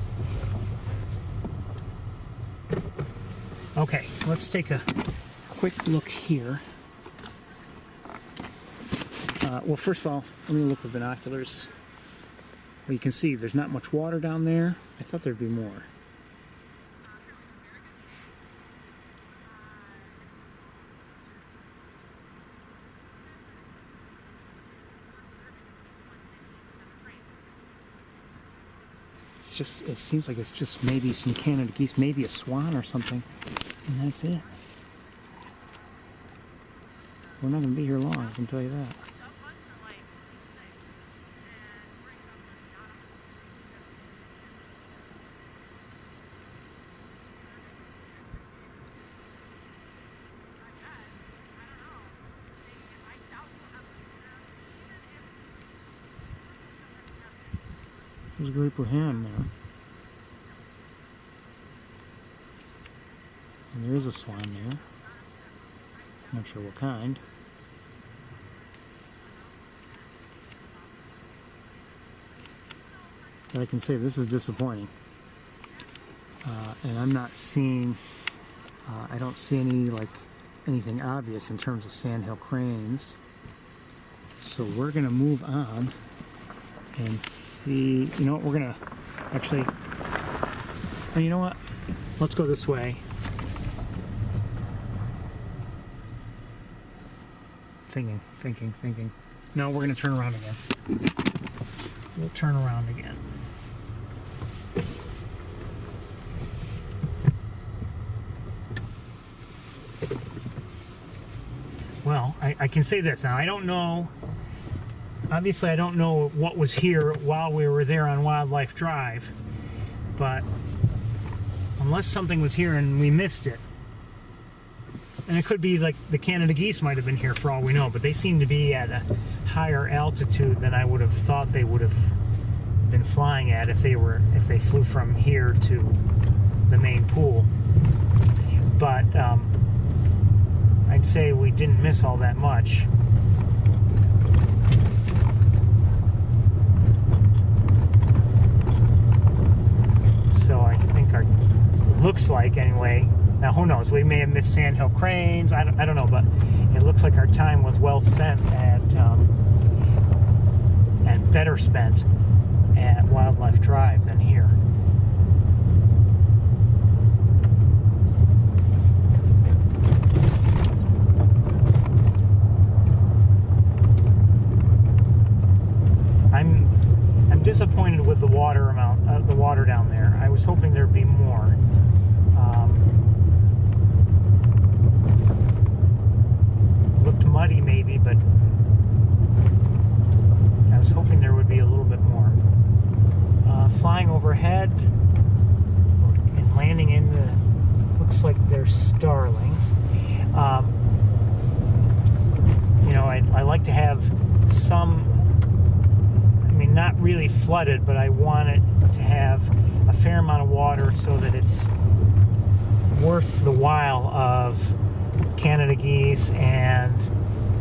Okay, let's take a quick look here. Well, first of all, let me look with binoculars. Well, you can see there's not much water down there. I thought there'd be more. It seems like it's just maybe some Canada geese, maybe a swan or something, and that's it. We're not going to be here long, I can tell you that. There's a group of hen there. And there is a swan there. I'm not sure what kind. But I can say this is disappointing. And I'm not seeing, I don't see anything obvious in terms of sandhill cranes. So we're going to move on and see, you know what, we're going to actually, well, you know what, let's go this way. Thinking. No, we're going to turn around again. We'll turn around again. Well, I can say this now. I don't know, obviously I don't know what was here while we were there on Wildlife Drive, but unless something was here and we missed it, and it could be like the Canada geese might have been here for all we know, but they seem to be at a higher altitude than I would have thought they would have been flying at if they flew from here to the main pool. But I'd say we didn't miss all that much. So I think looks like anyway. Now who knows? We may have missed sandhill cranes. I don't know, but it looks like our time was well spent and better spent at Wildlife Drive than here. I'm disappointed with the water amount, the water down there. I was hoping there'd be more. Looked muddy maybe, but I was hoping there would be a little bit more. Flying overhead and landing in the, looks like they're starlings. You know, I like to have some, I mean, not really flooded, but I want it to have a fair amount of water so that it's worth the while of Canada geese and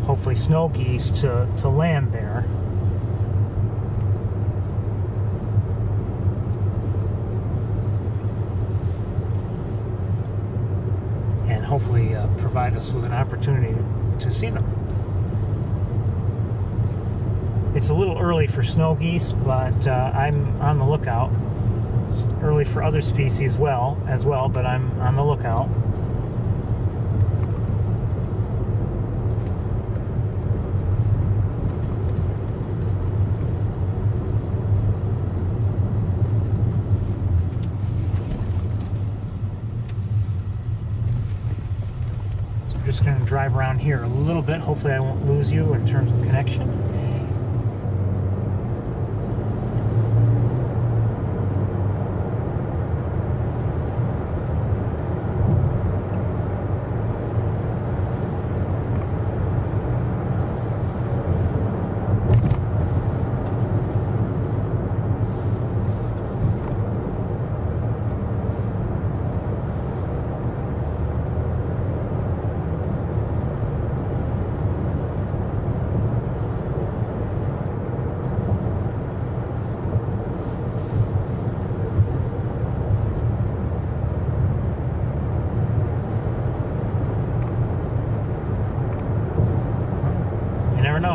hopefully snow geese to land there. And hopefully provide us with an opportunity to see them. It's a little early for snow geese, but I'm on the lookout. It's early for other species as well, but I'm on the lookout. So I'm just going to drive around here a little bit. Hopefully I won't lose you in terms of connection.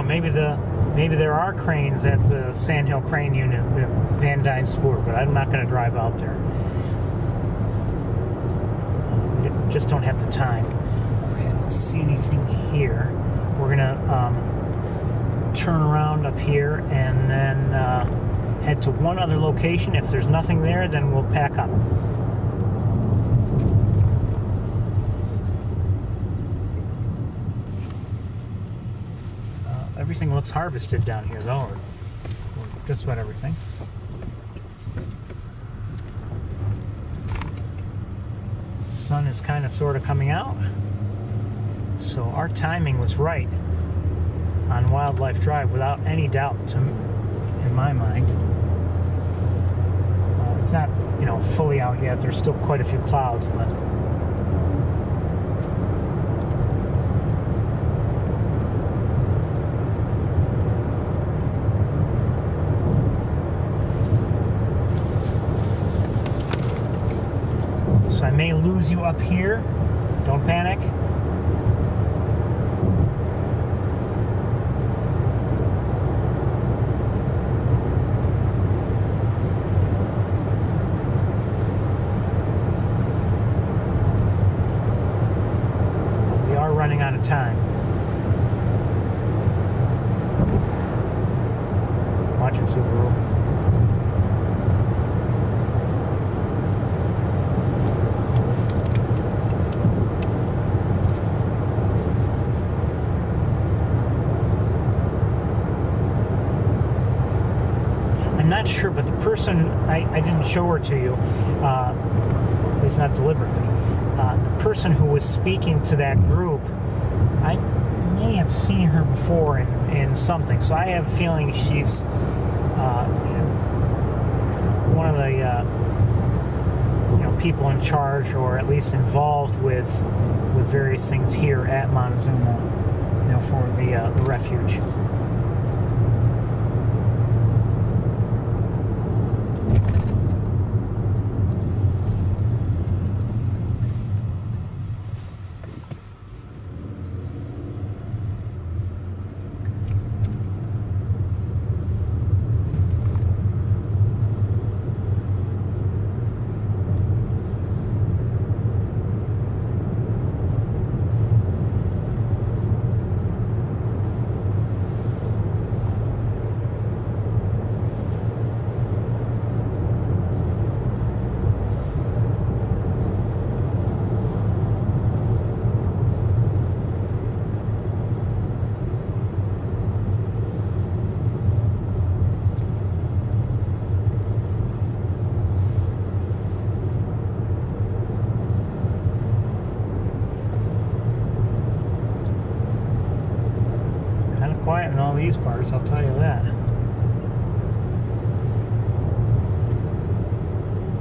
know. Maybe there are cranes at the Sandhill Crane Unit with Van Dyne Sport, but I'm not going to drive out there. We just don't have the time. Okay, I don't see anything here. We're going to turn around up here and then head to one other location. If there's nothing there, then we'll pack up. Everything looks harvested down here, though, or just about everything. The sun is kind of sort of coming out, so our timing was right on Wildlife Drive without any doubt, in my mind. It's not, fully out yet. There's still quite a few clouds, but so I may lose you up here. Don't panic. Running out of time. Watch it, Subaru. I'm not sure, but the person, I didn't show her to you, at least not deliberately. The person who was speaking to that group, I may have seen her before in something, so I have a feeling she's one of the people in charge, or at least involved with various things here at Montezuma, for the refuge. Quiet in all these parts, I'll tell you that.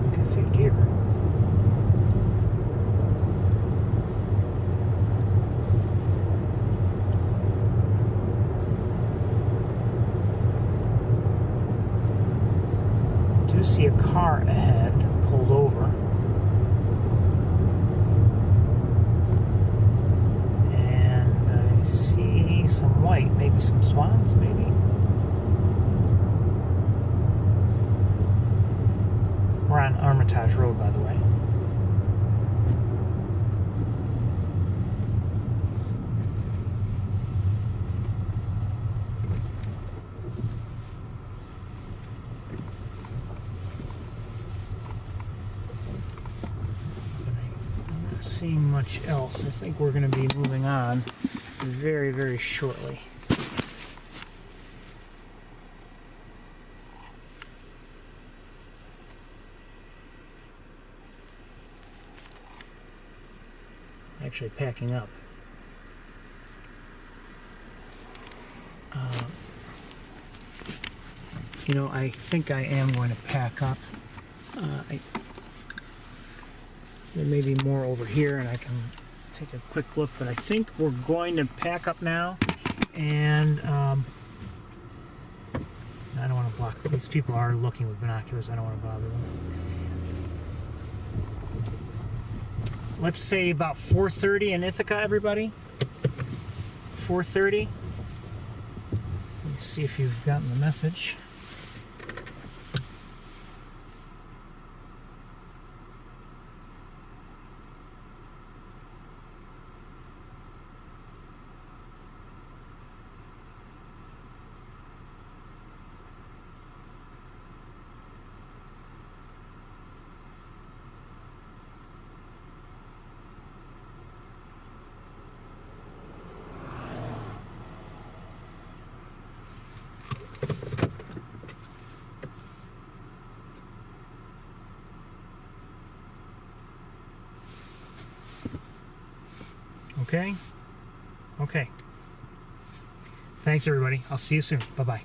You can see a deer. Do see a car ahead pulled over. Some white, maybe some swans, maybe. We're on Armitage Road, by the way. I'm not seeing much else. I think we're going to be moving on very, very shortly. Actually packing up. I think I am going to pack up. There may be more over here, and I can take a quick look, but I think we're going to pack up now, and I don't want to block them. These people are looking with binoculars. I don't want to bother them. Let's say about 4:30 in Ithaca, everybody. 4:30. See if you've gotten the message. Okay. Okay. Thanks, everybody. I'll see you soon. Bye-bye.